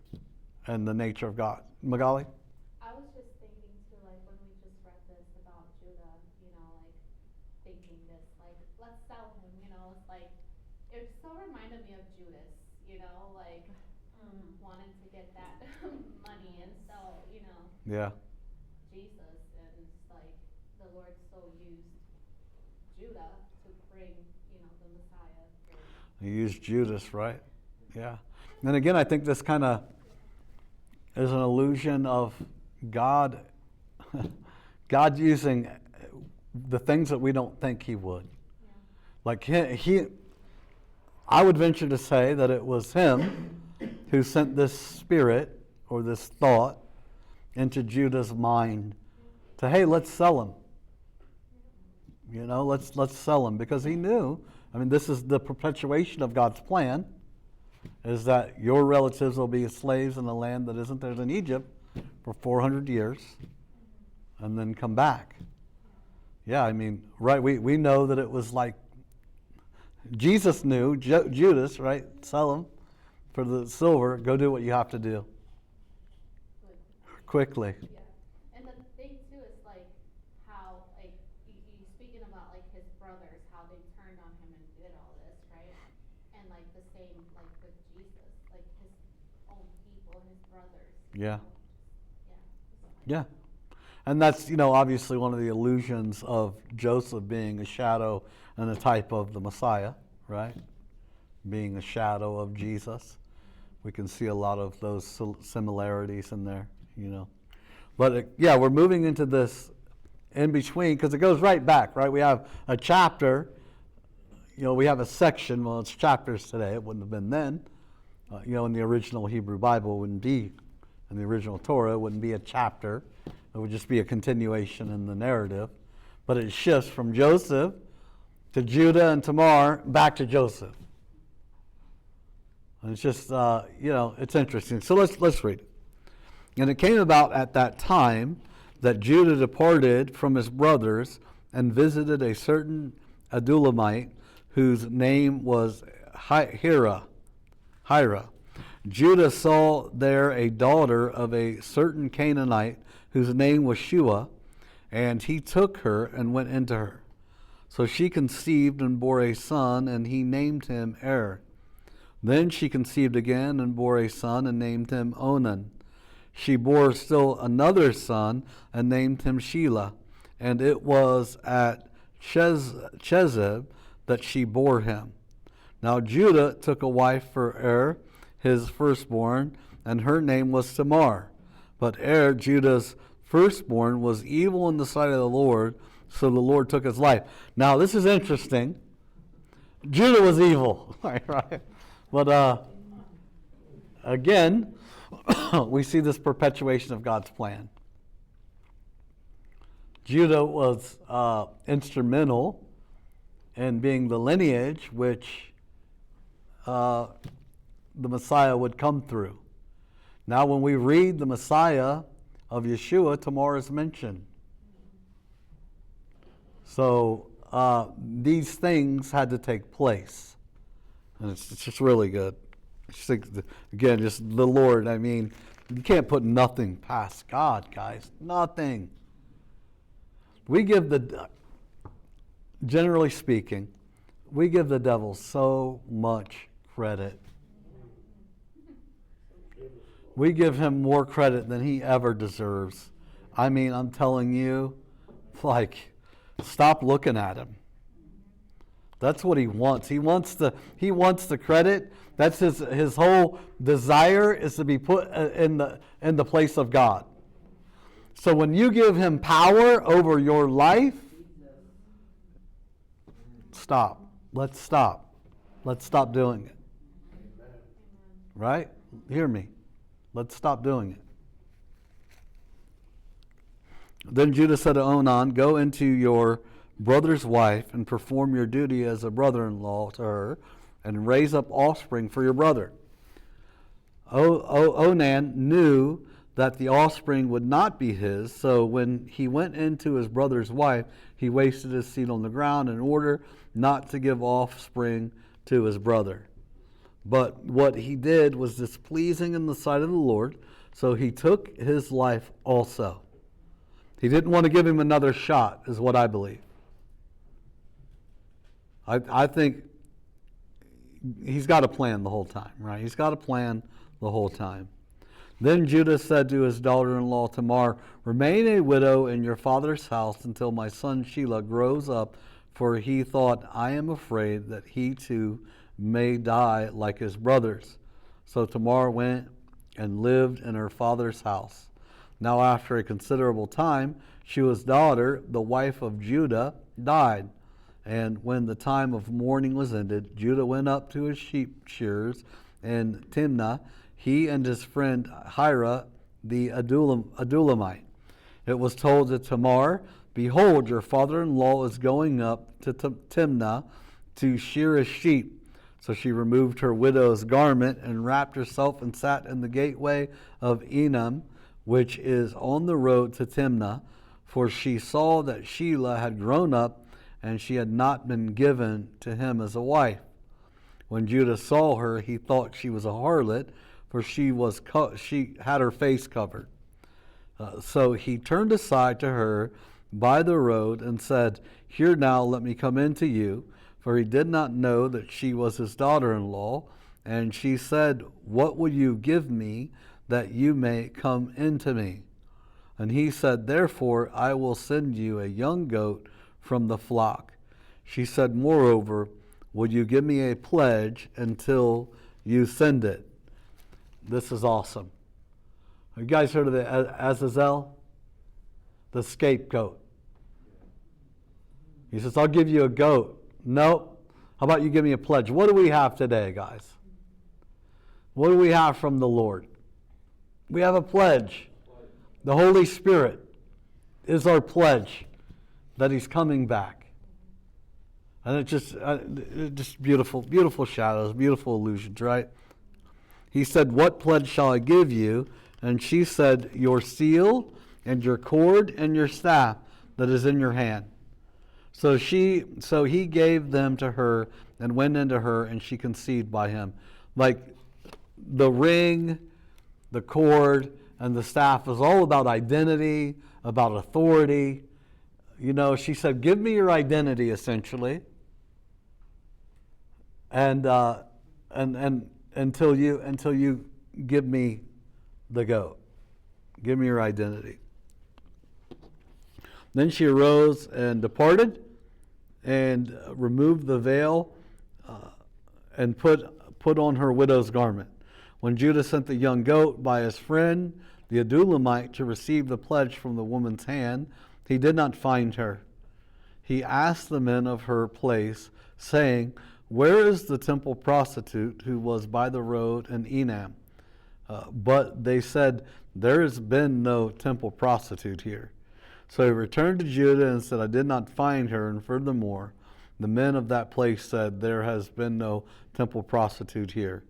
and the nature of God. Magali? I was just thinking too, like when we just read this about Judah, thinking this, let's sell him, it's like, it so reminded me of Judas, wanting to get that money and sell, Yeah. Jesus, and it's like the Lord so used Judah to bring, the Messiah. He used Judas, right? Yeah. And again, I think this kind of is an illusion of God, God using the things that we don't think he would. Yeah. Like I would venture to say that it was him who sent this spirit or this thought into Judah's mind to, hey, let's sell him. Let's sell him, because he knew, I mean, this is the perpetuation of God's plan, is that your relatives will be slaves in the land that isn't theirs in Egypt for 400 years and then come back. Yeah, I mean, right, we know that it was like, Jesus knew, Judas, right, sell him for the silver, go do what you have to do. Good. Quickly. Yeah. And the thing too all his brothers. Yeah. Yeah. Yeah. And that's, obviously one of the illusions of Joseph being a shadow and a type of the Messiah, right? Being a shadow of Jesus. We can see a lot of those similarities in there, But we're moving into this in between because it goes right back, right? We have a chapter, we have a section. Well, it's chapters today. It wouldn't have been then. In the original Hebrew Bible, it wouldn't be, in the original Torah, it wouldn't be a chapter. It would just be a continuation in the narrative. But it shifts from Joseph to Judah and Tamar back to Joseph. And it's just, it's interesting. So let's read it. And it came about at that time that Judah departed from his brothers and visited a certain Adulamite whose name was Hira. Judah saw there a daughter of a certain Canaanite whose name was Shua, and he took her and went into her. So she conceived and bore a son, and he named him Er. Then she conceived again and bore a son and named him Onan. She bore still another son and named him Shelah, and it was at Chezib that she bore him. Now Judah took a wife for Er, his firstborn, and her name was Tamar. But Er, Judah's firstborn, was evil in the sight of the Lord, so the Lord took his life. Now this is interesting. Judah was evil, right? But again, we see this perpetuation of God's plan. Judah was instrumental in being the lineage which the Messiah would come through. Now when we read the Messiah of Yeshua, Tamar is mentioned. So these things had to take place. And it's just really good. Again, just the Lord. I mean, you can't put nothing past God, guys. Nothing. Generally speaking, we give the devil so much credit. We give him more credit than he ever deserves. I mean, I'm telling you, stop looking at him. That's what he wants. He wants the credit. That's his whole desire is to be put in the place of God. So when you give him power over your life, stop. Let's stop. Let's stop doing it. Right? Hear me. Let's stop doing it. Then Judah said to Onan, "Go into your brother's wife and perform your duty as a brother-in-law to her and raise up offspring for your brother." Onan knew that the offspring would not be his, so when he went into his brother's wife, he wasted his seed on the ground in order not to give offspring to his brother. But what he did was displeasing in the sight of the Lord, so he took his life also. He didn't want to give him another shot, is what I believe. I think he's got a plan the whole time, right? He's got a plan the whole time. Then Judah said to his daughter-in-law Tamar, "Remain a widow in your father's house until my son Shelah grows up, for he thought, I am afraid that he too may die like his brothers." So Tamar went and lived in her father's house. Now after a considerable time, Shua's daughter, the wife of Judah, died. And when the time of mourning was ended, Judah went up to his sheep shearers in Timnah, he and his friend Hira the Adulamite. It was told to Tamar, "Behold, your father-in-law is going up to Timnah to shear his sheep." So she removed her widow's garment and wrapped herself and sat in the gateway of Enam, which is on the road to Timnah, for she saw that Shelah had grown up and she had not been given to him as a wife. When Judah saw her, he thought she was a harlot, for she had her face covered. So he turned aside to her by the road and said, "Here now, let me come in to you," for he did not know that she was his daughter-in-law. And she said, "What will you give me that you may come into me. And he said, therefore I will send you a young goat from the flock. She said, moreover, will you give me a pledge until you send it? This is awesome. Have you guys heard of the Azazel? The scapegoat. He says, I'll give you a goat. Nope. How about you give me a pledge? What do we have today, guys? What do we have from the Lord? We have a pledge. The Holy Spirit is our pledge that he's coming back. And it's just beautiful, beautiful shadows, beautiful illusions, right? He said, what pledge shall I give you? And she said, your seal and your cord and your staff that is in your hand. So he gave them to her and went into her, and she conceived by him. Like the ring, the cord, and the staff is all about identity, about authority. You know, she said, give me your identity, essentially. And until you give me the goat. Give me your identity. Then she arose and departed and removed the veil and put on her widow's garment. When Judah sent the young goat by his friend, the Adullamite, to receive the pledge from the woman's hand, he did not find her. He asked the men of her place, saying, where is the temple prostitute who was by the road in Enam? But they said, there has been no temple prostitute here. So he returned to Judah and said, I did not find her. And furthermore, the men of that place said, there has been no temple prostitute here.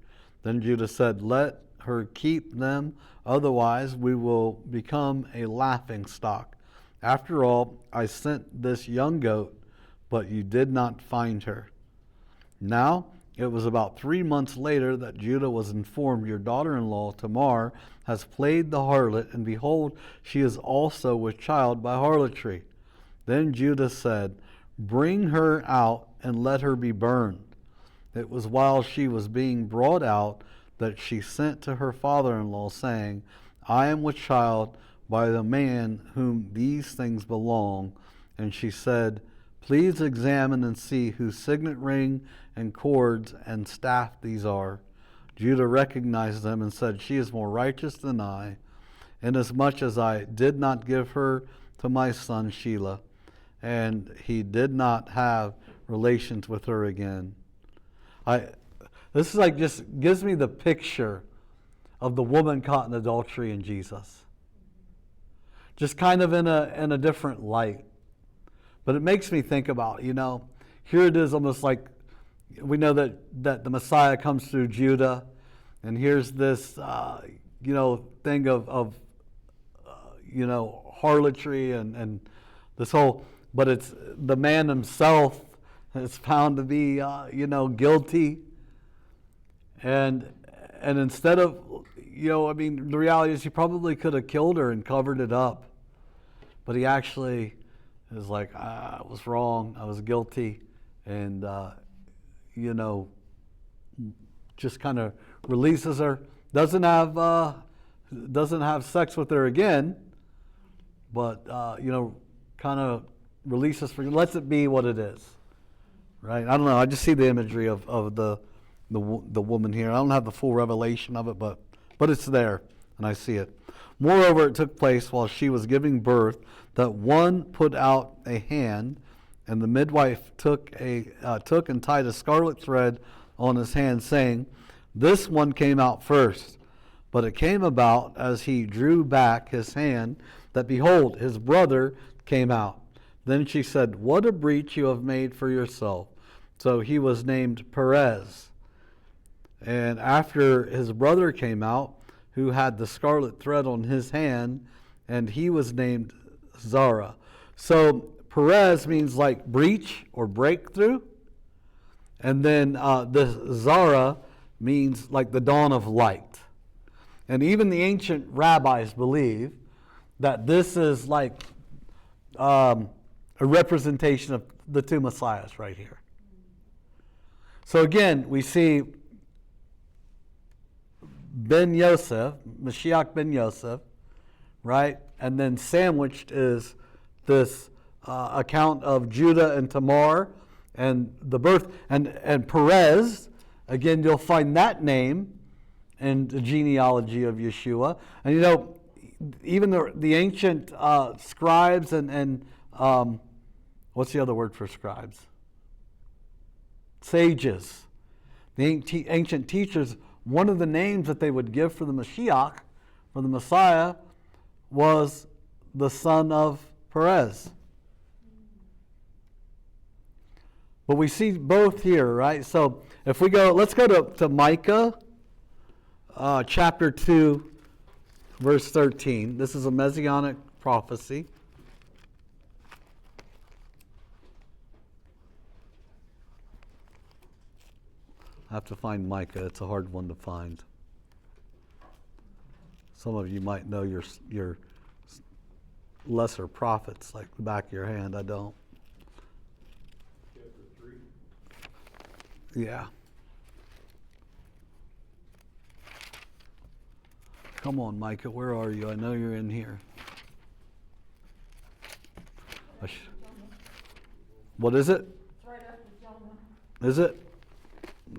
Then Judah said, let her keep them, otherwise we will become a laughing stock. After all, I sent this young goat, but you did not find her. Now, it was about 3 months later that Judah was informed, your daughter-in-law Tamar has played the harlot, and behold, she is also with child by harlotry. Then Judah said, bring her out and let her be burned. It was while she was being brought out that she sent to her father-in-law, saying, I am with child by the man whom these things belong. And she said, please examine and see whose signet ring and cords and staff these are. Judah recognized them and said, she is more righteous than I, inasmuch as I did not give her to my son Shelah. And he did not have relations with her again. This is like just gives me the picture of the woman caught in adultery in Jesus. Just kind of in a different light. But it makes me think about, here it is almost like we know that the Messiah comes through Judah, and here's this, thing of harlotry and this whole, but it's the man himself is found to be, guilty. And instead of, the reality is he probably could have killed her and covered it up. But he actually is like, I was wrong, I was guilty, and, just kind of releases her. Doesn't have sex with her again, but, kind of releases her, lets it be what it is. Right? I don't know, I just see the imagery of the woman here. I don't have the full revelation of it, but it's there, and I see it. Moreover, it took place while she was giving birth that one put out a hand, and the midwife took and tied a scarlet thread on his hand, saying, this one came out first. But it came about as he drew back his hand that, behold, his brother came out. Then she said, what a breach you have made for yourself. So he was named Perez. And after his brother came out, who had the scarlet thread on his hand, and he was named Zara. So Perez means like breach or breakthrough. And then this Zara means like the dawn of light. And even the ancient rabbis believe that this is like a representation of the two messiahs right here. So again, we see ben Yosef, Mashiach ben Yosef, right? And then sandwiched is this account of Judah and Tamar and the birth. And Perez, again, you'll find that name in the genealogy of Yeshua. And you know, even the ancient scribes and what's the other word for scribes? Sages. The ancient teachers, one of the names that they would give for the Mashiach, for the Messiah, was the son of Perez. But we see both here, right? So if we go, let's go to Micah chapter 2, verse 13. This is a messianic prophecy. I have to find Micah. It's a hard one to find. Some of you might know your lesser prophets like the back of your hand. I don't. Chapter 3. Yeah. Come on, Micah. Where are you? I know you're in here. What is it? It's right after Jonah. Is it?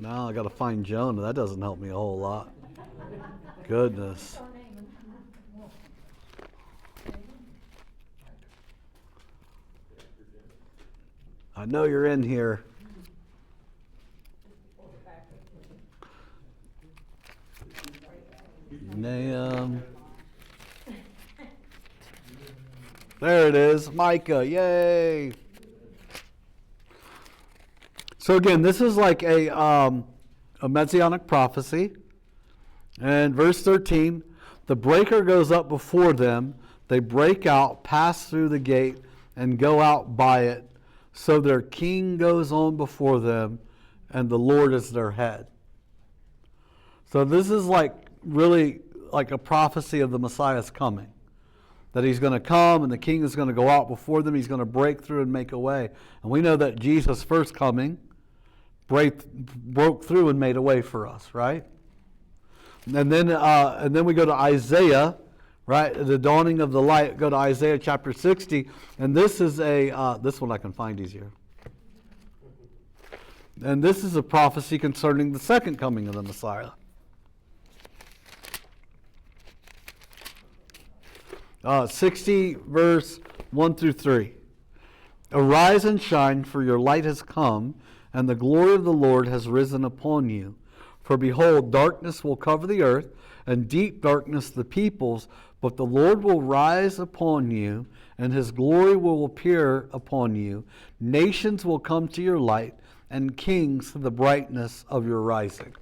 No, I got to find Jonah. That doesn't help me a whole lot. Goodness. Her name and I know you're in here. Nahum. There it is. Micah. Yay. So again, this is like a messianic prophecy. And verse 13, the breaker goes up before them. They break out, pass through the gate, and go out by it. So their king goes on before them, and the Lord is their head. So this is like really like a prophecy of the Messiah's coming. That he's going to come, and the king is going to go out before them. He's going to break through and make a way. And we know that Jesus' first coming broke through and made a way for us, right? And then we go to Isaiah, right? The dawning of the light. Go to Isaiah chapter 60, and this is this one I can find easier. And this is a prophecy concerning the second coming of the Messiah. 60 verse 1 through 3. Arise and shine, for your light has come, and the glory of the Lord has risen upon you. For behold, darkness will cover the earth, and deep darkness the peoples, but the Lord will rise upon you, and his glory will appear upon you. Nations will come to your light, and kings to the brightness of your rising.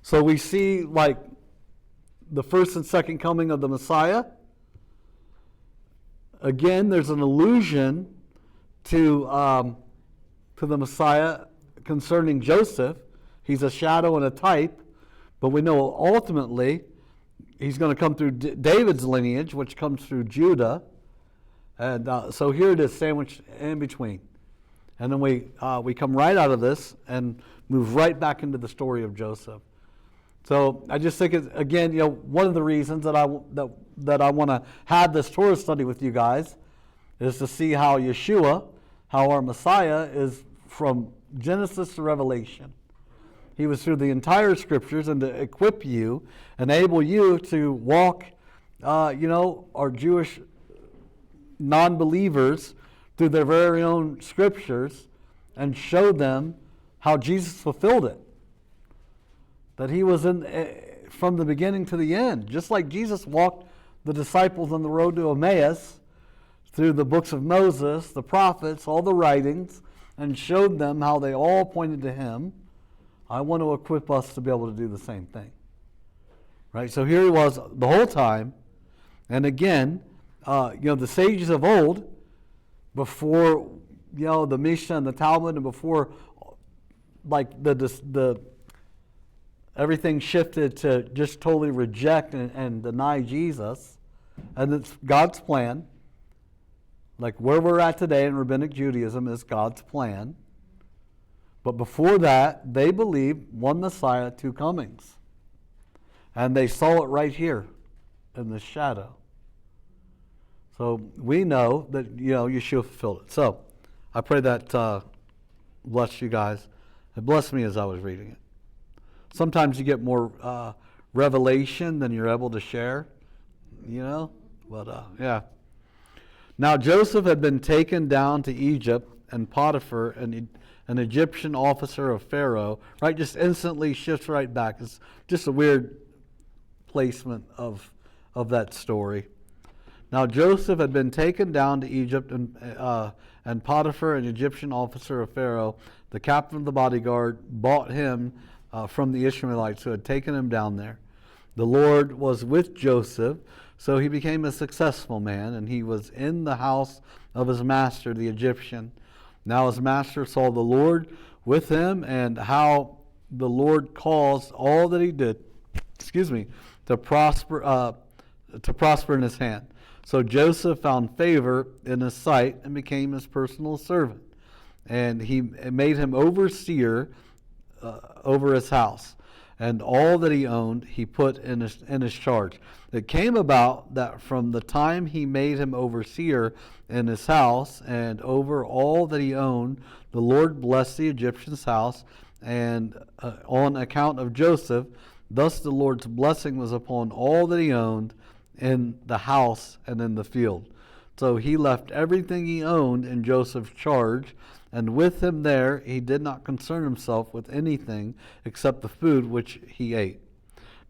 So we see like the first and second coming of the Messiah. Again, there's an allusion to the Messiah concerning Joseph. He's a shadow and a type, but we know ultimately he's going to come through David's lineage, which comes through Judah. And so here it is, sandwiched in between. And then we come right out of this and move right back into the story of Joseph. So I just think, again, one of the reasons that I want to have this Torah study with you guys is to see how Yeshua, how our Messiah is from Genesis to Revelation. He was through the entire Scriptures, and to equip you, enable you to walk, our Jewish non-believers through their very own Scriptures and show them how Jesus fulfilled it. That he was from the beginning to the end. Just like Jesus walked the disciples on the road to Emmaus through the books of Moses, the prophets, all the writings, and showed them how they all pointed to him. I want to equip us to be able to do the same thing. Right? So here he was the whole time. And again, the sages of old, before the Mishnah and the Talmud, and before like the everything shifted to just totally reject and deny Jesus. And it's God's plan. Like where we're at today in Rabbinic Judaism is God's plan. But before that, they believed one Messiah, two comings. And they saw it right here in the shadow. So we know that, Yeshua fulfilled it. So I pray that blessed you guys. It blessed me as I was reading it. Sometimes you get more revelation than you're able to share, But yeah. Now Joseph had been taken down to Egypt, and Potiphar, an Egyptian officer of Pharaoh, right, just instantly shifts right back. It's just a weird placement of that story. Now Joseph had been taken down to Egypt, and Potiphar, an Egyptian officer of Pharaoh, the captain of the bodyguard, bought him from the Ishmaelites who had taken him down there. The Lord was with Joseph, so he became a successful man, and he was in the house of his master, the Egyptian. Now his master saw the Lord with him, and how the Lord caused all that he did, to prosper in his hand. So Joseph found favor in his sight and became his personal servant. And he made him overseer over his house. And all that he owned he put in his charge. It came about that from the time he made him overseer in his house and over all that he owned, the Lord blessed the Egyptian's house, and on account of Joseph, thus the Lord's blessing was upon all that he owned in the house and in the field. So he left everything he owned in Joseph's charge, and with him there he did not concern himself with anything except the food which he ate.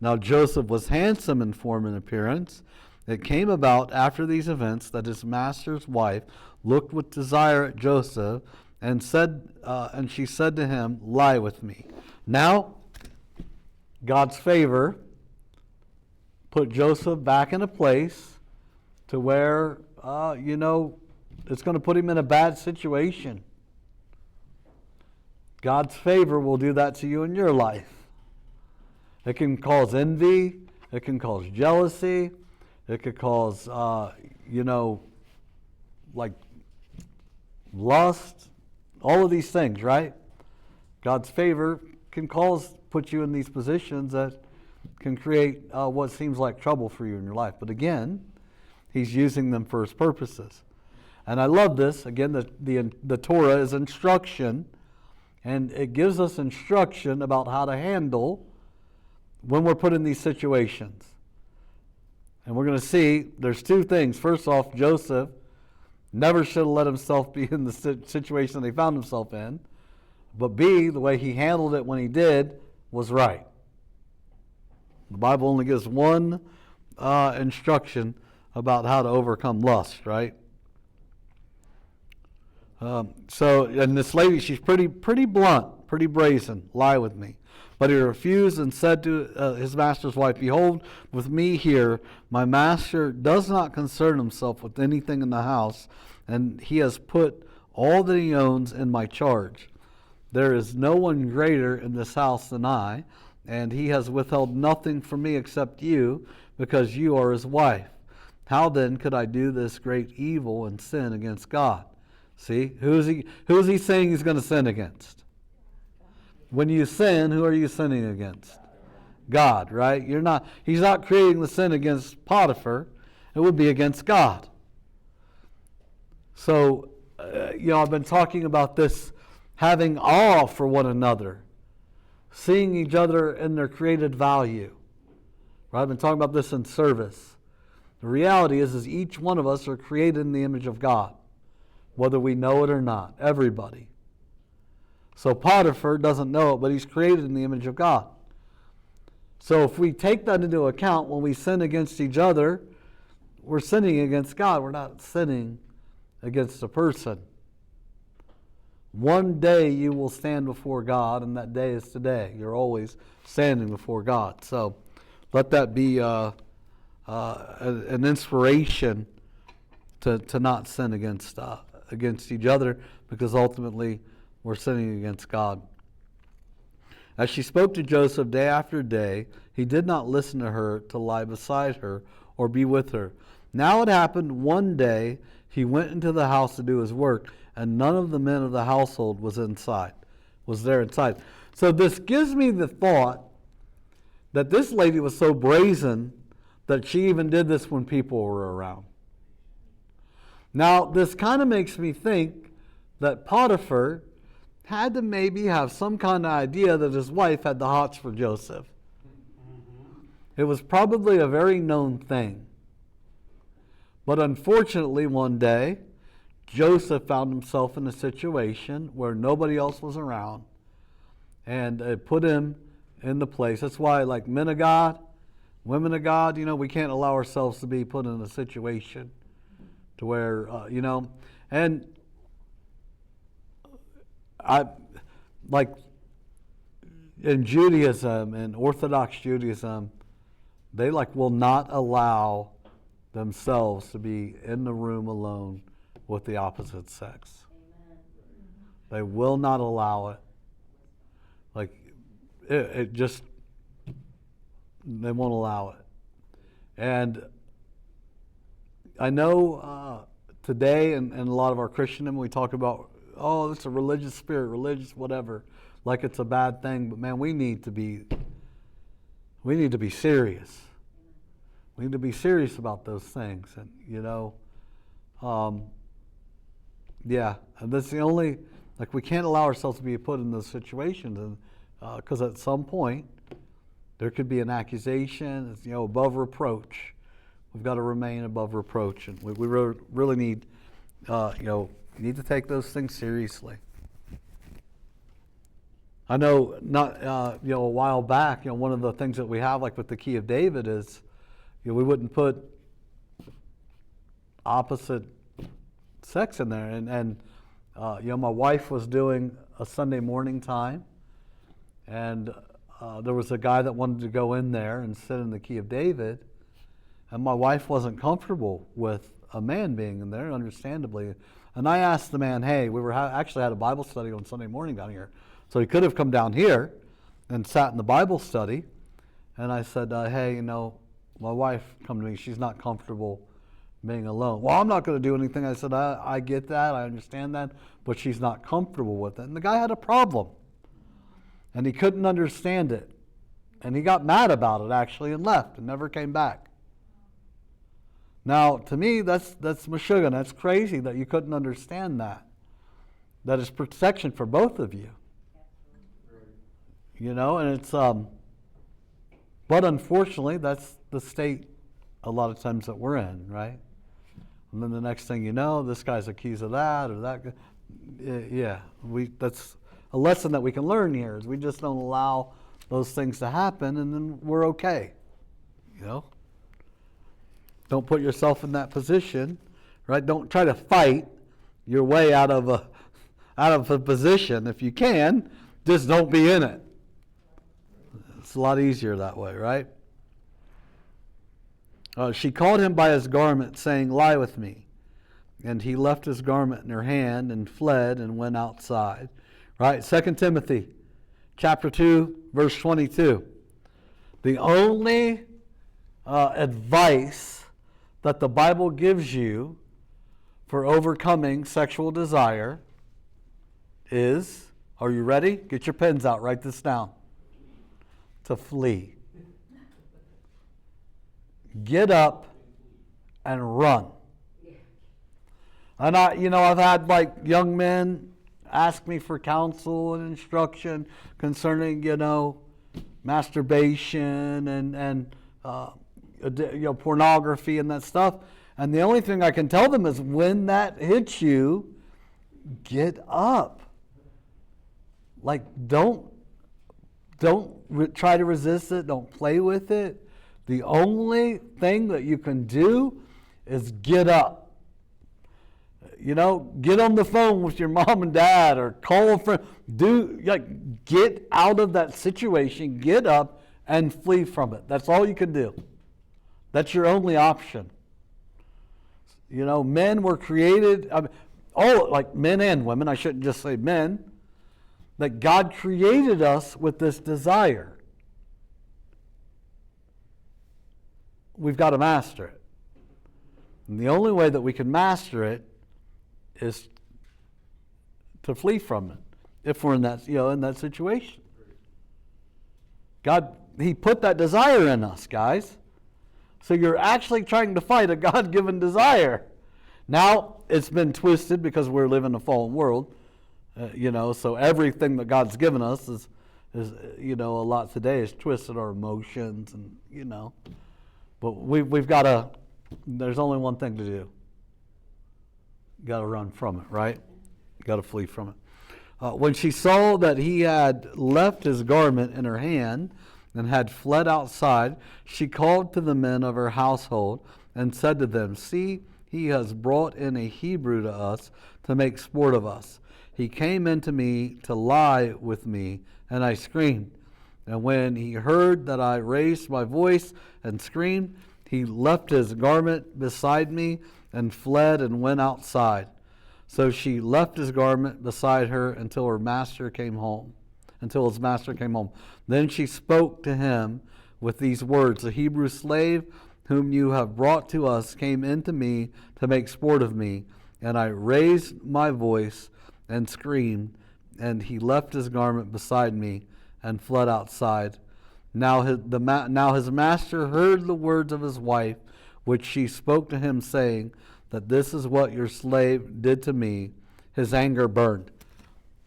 Now Joseph was handsome in form and appearance. It came about after these events that his master's wife looked with desire at Joseph, and she said to him, "Lie with me." Now, God's favor put Joseph back in a place to where, it's going to put him in a bad situation. God's favor will do that to you in your life. It can cause envy. It can cause jealousy. It could cause, like lust. All of these things, right? God's favor can put you in these positions that can create what seems like trouble for you in your life. But again, he's using them for his purposes. And I love this. Again, the Torah is instruction, and it gives us instruction about how to handle when we're put in these situations. And we're going to see there's two things. First off, Joseph never should have let himself be in the situation that he found himself in. But B, the way he handled it when he did was right. The Bible only gives one instruction about how to overcome lust, right? And this lady, she's pretty blunt, pretty brazen. Lie with me. But he refused and said to his master's wife, "Behold, with me here, my master does not concern himself with anything in the house, and he has put all that he owns in my charge. There is no one greater in this house than I, and he has withheld nothing from me except you, because you are his wife. How then could I do this great evil and sin against God?" See, who is he saying he's going to sin against? When you sin, who are you sinning against? God, right? He's not creating the sin against Potiphar. It would be against God. So, I've been talking about this, having awe for one another, seeing each other in their created value. Right? I've been talking about this in service. The reality is each one of us are created in the image of God, whether we know it or not. Everybody. So Potiphar doesn't know it, but he's created in the image of God. So if we take that into account, when we sin against each other, we're sinning against God. We're not sinning against a person. One day you will stand before God, and that day is today. You're always standing before God. So let that be an inspiration to not sin against each other, because ultimately we're sinning against God. As she spoke to Joseph day after day, he did not listen to her to lie beside her or be with her. Now it happened one day he went into the house to do his work, and none of the men of the household was there inside. So this gives me the thought that this lady was so brazen that she even did this when people were around. Now, this kind of makes me think that Potiphar had to maybe have some kind of idea that his wife had the hots for Joseph. It was probably a very known thing. But unfortunately, one day, Joseph found himself in a situation where nobody else was around, and it put him in the place. That's why, like men of God, women of God, we can't allow ourselves to be put in a situation to where, and I, like in Judaism, in Orthodox Judaism, they will not allow themselves to be in the room alone with the opposite sex. Amen. They will not allow it. It just, they won't allow it. And I know today in a lot of our Christendom, we talk about, oh, it's a religious spirit, religious whatever, like it's a bad thing. But man, we need to be serious. We need to be serious about those things. And, and that's the only, we can't allow ourselves to be put in those situations. And because at some point, there could be an accusation, above reproach. We've got to remain above reproach. And we really need, need to take those things seriously. I know a while back, one of the things that we have, with the key of David is, we wouldn't put opposite sex in there. And my wife was doing a Sunday morning time, and there was a guy that wanted to go in there and sit in the key of David, and my wife wasn't comfortable with a man being in there, understandably. And I asked the man, hey, we were actually had a Bible study on Sunday morning down here, so he could have come down here and sat in the Bible study. And I said, hey, my wife come to me, she's not comfortable being alone. Well, I'm not going to do anything. I said, I get that, I understand that, but she's not comfortable with it. And the guy had a problem, and he couldn't understand it. And he got mad about it, actually, and left and never came back. Now, to me, that's meshuggah. That's crazy that you couldn't understand that. That is protection for both of you. And it's, but unfortunately, that's the state a lot of times that we're in, right? And then the next thing you know, this guy's accused of that or that. Yeah, that's a lesson that we can learn here, is we just don't allow those things to happen, and then we're okay. Don't put yourself in that position, right? Don't try to fight your way out of a position. If you can, just don't be in it. It's a lot easier that way, right? She called him by his garment, saying, lie with me. And he left his garment in her hand and fled and went outside. Right? 2 Timothy chapter 2, verse 22. The only advice that the Bible gives you for overcoming sexual desire is, are you ready? Get your pens out, write this down. To flee. Get up and run. And I've had young men ask me for counsel and instruction concerning, masturbation and pornography and that stuff. And the only thing I can tell them is, when that hits you, get up. Don't try to resist it. Don't play with it. The only thing that you can do is get up. Get on the phone with your mom and dad, or call a friend. Get out of that situation, get up and flee from it. That's all you can do. That's your only option. Men were created, men and women, I shouldn't just say men, that God created us with this desire. We've got to master it. And the only way that we can master it is to flee from it, if we're in that situation. God, he put that desire in us, guys. So you're actually trying to fight a God-given desire. Now, it's been twisted because we're living in a fallen world. So everything that God's given us is a lot today is twisted, our emotions and. But we've got to, there's only one thing to do. You got to run from it, right? You got to flee from it. When she saw that he had left his garment in her hand and had fled outside, she called to the men of her household and said to them, "See, he has brought in a Hebrew to us to make sport of us. He came into me to lie with me, and I screamed. And when he heard that I raised my voice and screamed, he left his garment beside me and fled and went outside. So she left his garment beside her until his master came home. Then she spoke to him with these words, "The Hebrew slave whom you have brought to us came into me to make sport of me, and I raised my voice and screamed, and he left his garment beside me and fled outside. Now his master heard the words of his wife, which she spoke to him, saying, that this is what your slave did to me. His anger burned."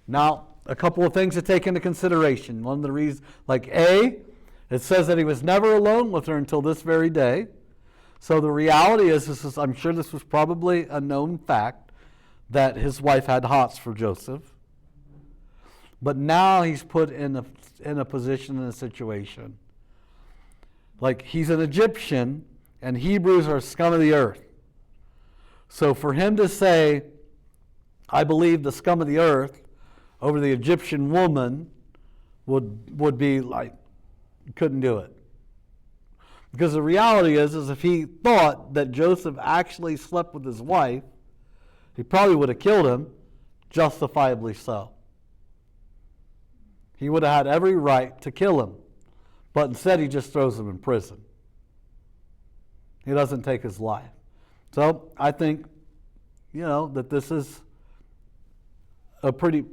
Now, a couple of things to take into consideration. One of the reasons, it says that he was never alone with her until this very day. So the reality is, I'm sure this was probably a known fact, that his wife had hots for Joseph. But now he's put in a position, in a situation. Like, he's an Egyptian, and Hebrews are scum of the earth. So for him to say, "I believe the scum of the earth," over the Egyptian woman would be like, couldn't do it. Because the reality is if he thought that Joseph actually slept with his wife, he probably would have killed him, justifiably so. He would have had every right to kill him. But instead he just throws him in prison. He doesn't take his life. So I think, that this is probably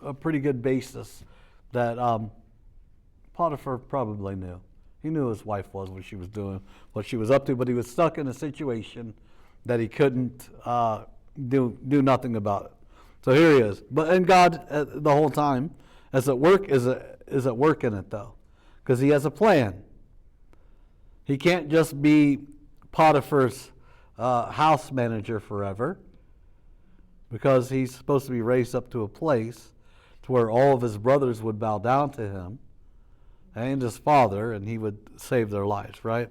a pretty good basis that Potiphar probably knew. He knew his wife was what she was doing, what she was up to, but he was stuck in a situation that he couldn't do nothing about it. So here he is. And God, the whole time, is at work in it, though, because he has a plan. He can't just be Potiphar's house manager forever, because he's supposed to be raised up to a place to where all of his brothers would bow down to him and his father, and he would save their lives, right?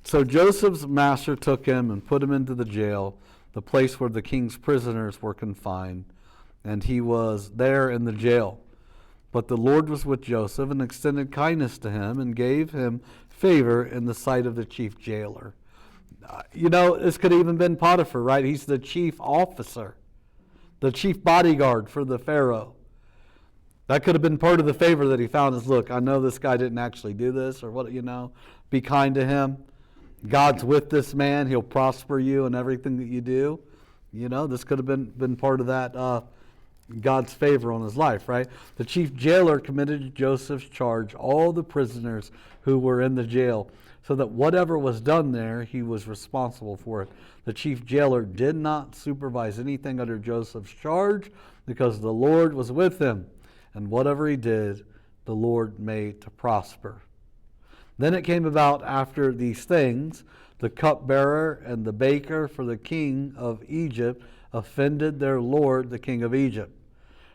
So Joseph's master took him and put him into the jail, the place where the king's prisoners were confined, and he was there in the jail. But the Lord was with Joseph and extended kindness to him and gave him favor in the sight of the chief jailer. This could have even been Potiphar, right? He's the chief officer, the chief bodyguard for the Pharaoh. That could have been part of the favor that he found is, look, I know this guy didn't actually do this, or what, be kind to him. God's with this man. He'll prosper you in everything that you do. This could have been part of that God's favor on his life, right? The chief jailer committed to Joseph's charge all the prisoners who were in the jail, so that whatever was done there, he was responsible for it. The chief jailer did not supervise anything under Joseph's charge, because the Lord was with him, and whatever he did, the Lord made to prosper. Then it came about after these things, the cupbearer and the baker for the king of Egypt offended their lord, the king of Egypt.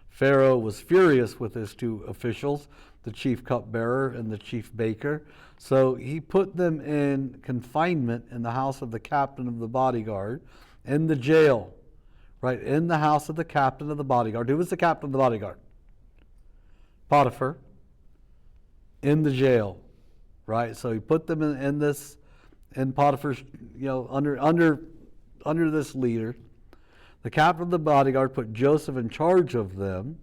Pharaoh was furious with his two officials, the chief cupbearer and the chief baker. So he put them in confinement in the house of the captain of the bodyguard, in the jail, right, in the house of the captain of the bodyguard. Who was the captain of the bodyguard? Potiphar. In the jail, right? So he put them in Potiphar's, under this leader. The captain of the bodyguard put Joseph in charge of them,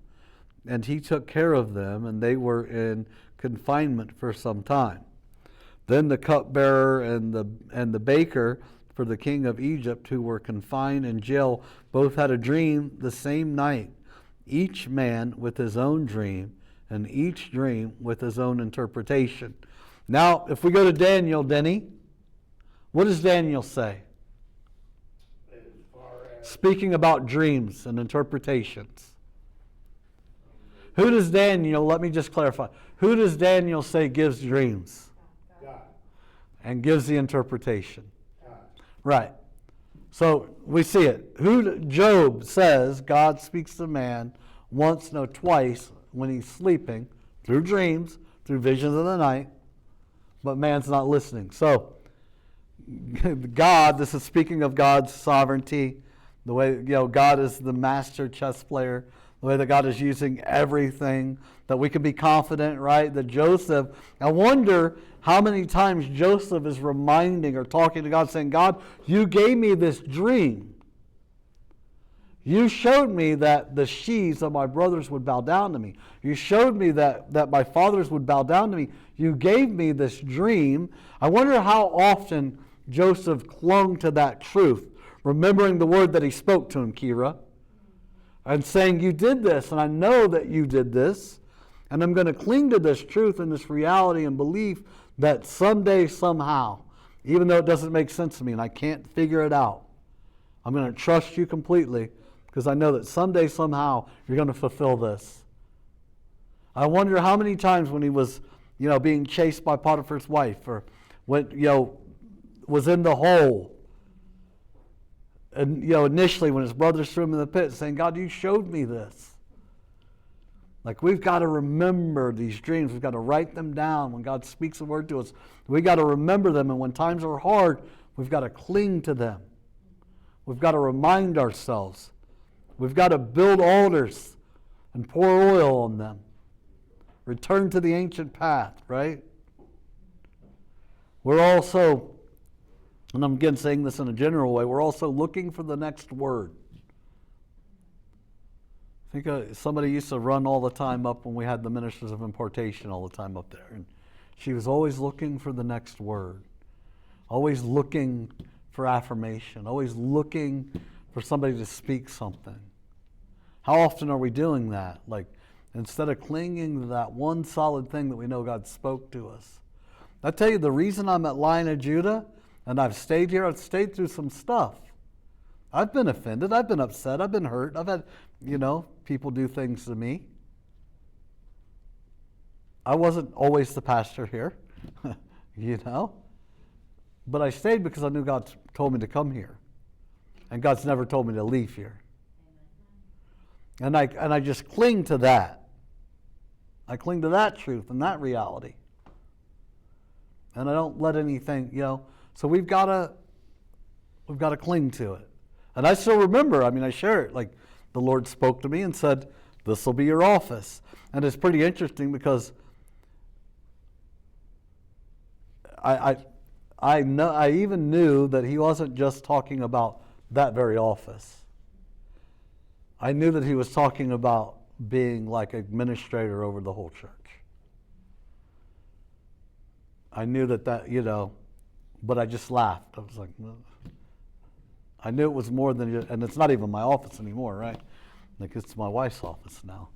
and he took care of them, and they were in confinement for some time. Then the cupbearer and the baker for the king of Egypt, who were confined in jail, both had a dream the same night, each man with his own dream, and each dream with his own interpretation. Now, if we go to Daniel, Denny, what does Daniel say? As far as, Speaking about dreams and interpretations. Who does Daniel, let me just clarify, who does Daniel say gives dreams God, and gives the interpretation? God, Right. So we see it. Job says God speaks to man once, no twice, when he's sleeping, through dreams, through visions of the night, but man's not listening. So God, this is speaking of God's sovereignty, the way, God is the master chess player, the way that God is using everything, that we can be confident, right? That Joseph, I wonder how many times Joseph is reminding or talking to God, saying, God, you gave me this dream. You showed me that the sheaves of my brothers would bow down to me. You showed me that my fathers would bow down to me. You gave me this dream. I wonder how often Joseph clung to that truth, remembering the word that he spoke to him, Kira, and saying, you did this, and I know that you did this, and I'm going to cling to this truth and this reality and belief that someday, somehow, even though it doesn't make sense to me and I can't figure it out, I'm going to trust you completely because I know that someday, somehow, you're going to fulfill this. I wonder how many times when he was, being chased by Potiphar's wife, or when, was in the hole, and initially when his brothers threw him in the pit, saying, God, you showed me this. Like, we've got to remember these dreams. We've got to write them down. When God speaks a word to us, we've got to remember them. And when times are hard, we've got to cling to them. We've got to remind ourselves. We've got to build altars and pour oil on them. Return to the ancient path, right? We're also, and I'm again saying this in a general way, we're also looking for the next word. I think somebody used to run all the time up when we had the ministers of impartation all the time up there. And she was always looking for the next word. Always looking for affirmation. Always looking for somebody to speak something. How often are we doing that? Like, instead of clinging to that one solid thing that we know God spoke to us. I tell you, the reason I'm at Lion of Judah and I've stayed here, I've stayed through some stuff. I've been offended. I've been upset. I've been hurt. I've had, people do things to me. I wasn't always the pastor here, But I stayed because I knew God told me to come here. And God's never told me to leave here. And I just cling to that. I cling to that truth and that reality. And I don't let anything, so we've got to cling to it. And I still remember, I share it, like the Lord spoke to me and said, this will be your office. And it's pretty interesting because I even knew that he wasn't just talking about that very office. I knew that he was talking about being like administrator over the whole church. I knew that, but I just laughed. I was like, well, I knew it was more than just, and it's not even my office anymore, right? Like, it's my wife's office now.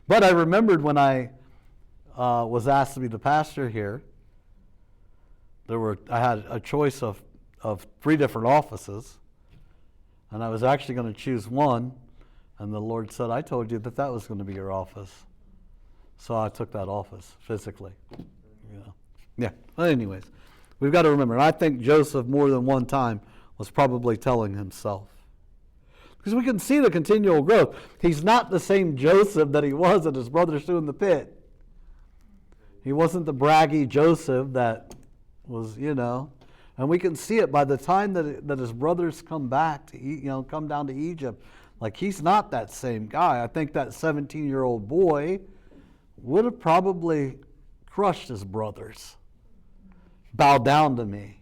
But I remembered when I was asked to be the pastor here, I had a choice of 3 different offices, and I was actually going to choose one, and the Lord said, I told you that was going to be your office. So I took that office physically. Yeah. Well, anyways, we've got to remember, and I think Joseph more than one time was probably telling himself. Because we can see the continual growth. He's not the same Joseph that he was that his brothers threw in the pit. He wasn't the braggy Joseph that was, and we can see it by the time that his brothers come back to, come down to Egypt. Like, he's not that same guy. I think that 17-year-old boy would have probably crushed his brothers. Bow down to me.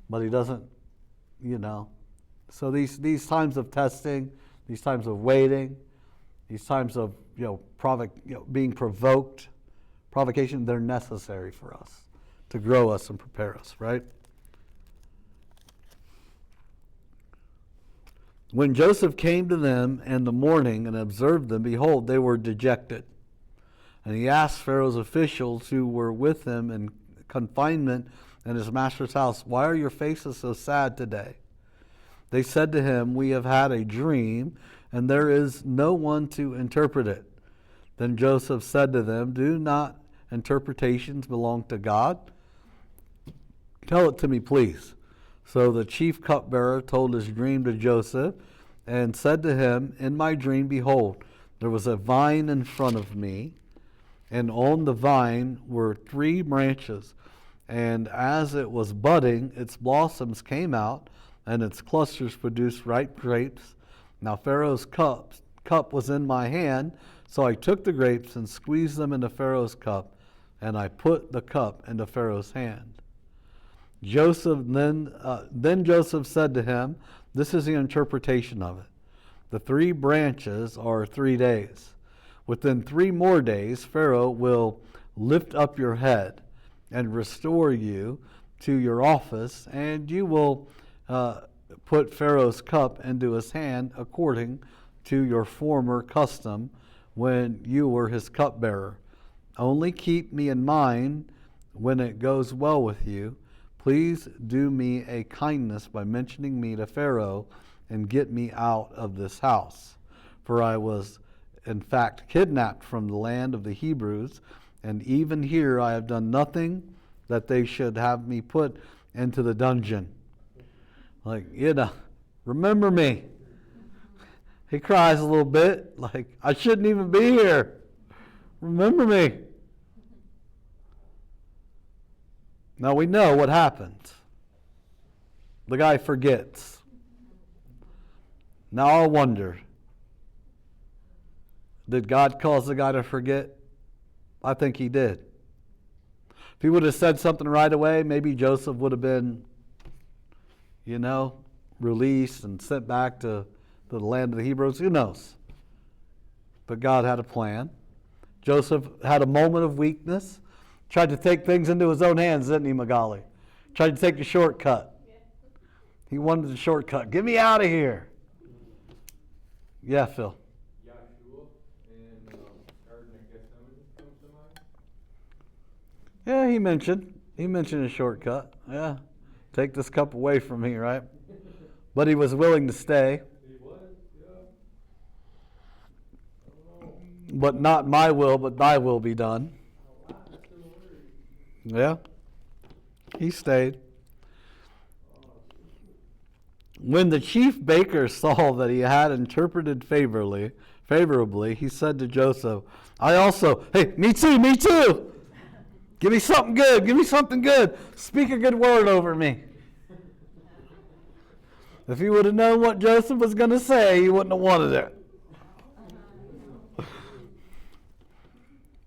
But he doesn't, So these times of testing, these times of waiting, these times of, being provoked, provocation, they're necessary for us to grow us and prepare us, right? When Joseph came to them in the morning and observed them, behold, they were dejected. And he asked Pharaoh's officials who were with him in confinement in his master's house, "Why are your faces so sad today?" They said to him, "We have had a dream, and there is no one to interpret it." Then Joseph said to them, "Do not interpretations belong to God? Tell it to me, please." So the chief cupbearer told his dream to Joseph and said to him, "In my dream, behold, there was a vine in front of me, and on the vine were 3 branches. And as it was budding, its blossoms came out, and its clusters produced ripe grapes. Now Pharaoh's cup was in my hand, so I took the grapes and squeezed them into Pharaoh's cup, and I put the cup into Pharaoh's hand." Then Joseph said to him, "This is the interpretation of it. The 3 branches are 3 days. Within 3 more days, Pharaoh will lift up your head and restore you to your office, and you will put Pharaoh's cup into his hand according to your former custom when you were his cupbearer. Only keep me in mind when it goes well with you. Please do me a kindness by mentioning me to Pharaoh and get me out of this house. For I was, in fact, kidnapped from the land of the Hebrews, and even here I have done nothing that they should have me put into the dungeon." Like, remember me. He cries a little bit, like, I shouldn't even be here. Remember me. Now we know what happens. The guy forgets. Now I wonder, did God cause the guy to forget? I think he did. If he would have said something right away, maybe Joseph would have been, released and sent back to the land of the Hebrews. Who knows? But God had a plan. Joseph had a moment of weakness. Tried to take things into his own hands, didn't he, Magali? Tried to take the shortcut. He wanted the shortcut. Get me out of here. Yeah, Phil. Yahshua and Garden of Gethsemane comes to mind. Yeah, he mentioned a shortcut. Yeah. Take this cup away from me, right? But he was willing to stay. He was, yeah. I don't know. But not my will, but thy will be done. A lot of similarities. Yeah. He stayed. When the chief baker saw that he had interpreted favorably, he said to Joseph, "I also, hey, me too. Give me something good. Speak a good word over me." If he would have known what Joseph was going to say, he wouldn't have wanted it.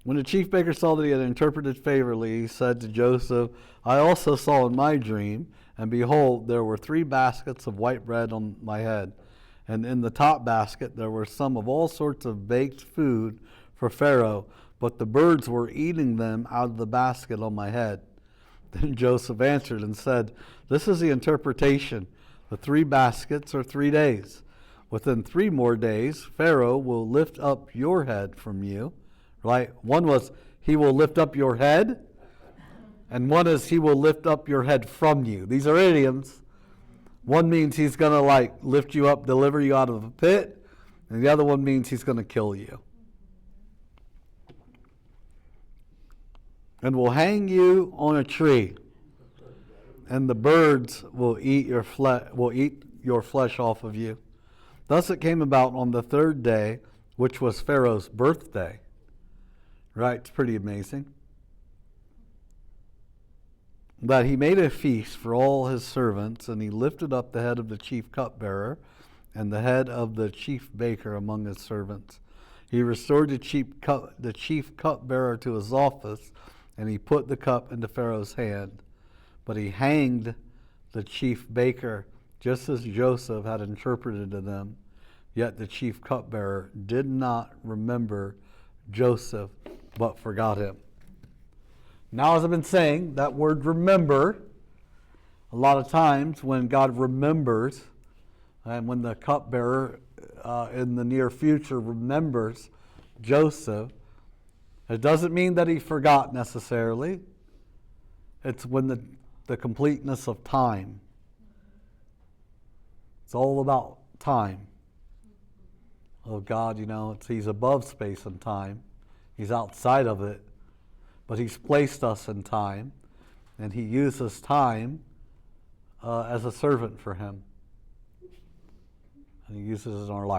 When the chief baker saw that he had interpreted favorably, he said to Joseph, "I also saw in my dream, and behold, there were 3 baskets of white bread on my head. And in the top basket there were some of all sorts of baked food for Pharaoh, but the birds were eating them out of the basket on my head." Then Joseph answered and said, "This is the interpretation. The 3 baskets are 3 days. Within 3 more days, Pharaoh will lift up your head from you." Right? One was, he will lift up your head. And one is, he will lift up your head from you. These are idioms. One means he's going to lift you up, deliver you out of a pit. And the other one means he's going to kill you. "And will hang you on a tree. And the birds will eat your flesh off of you." Thus it came about on the 3rd day, which was Pharaoh's birthday. Right? It's pretty amazing. That he made a feast for all his servants, and he lifted up the head of the chief cupbearer and the head of the chief baker among his servants. He restored the chief cupbearer to his office, and he put the cup into Pharaoh's hand. But he hanged the chief baker, just as Joseph had interpreted to them. Yet the chief cupbearer did not remember Joseph, but forgot him. Now, as I've been saying, that word remember, a lot of times when God remembers, and when the cupbearer in the near future remembers Joseph, It doesn't mean that he forgot necessarily. It's when the completeness of time. It's all about time. Oh God, he's above space and time. He's outside of it. But he's placed us in time. And he uses time as a servant for him. And he uses it in our life.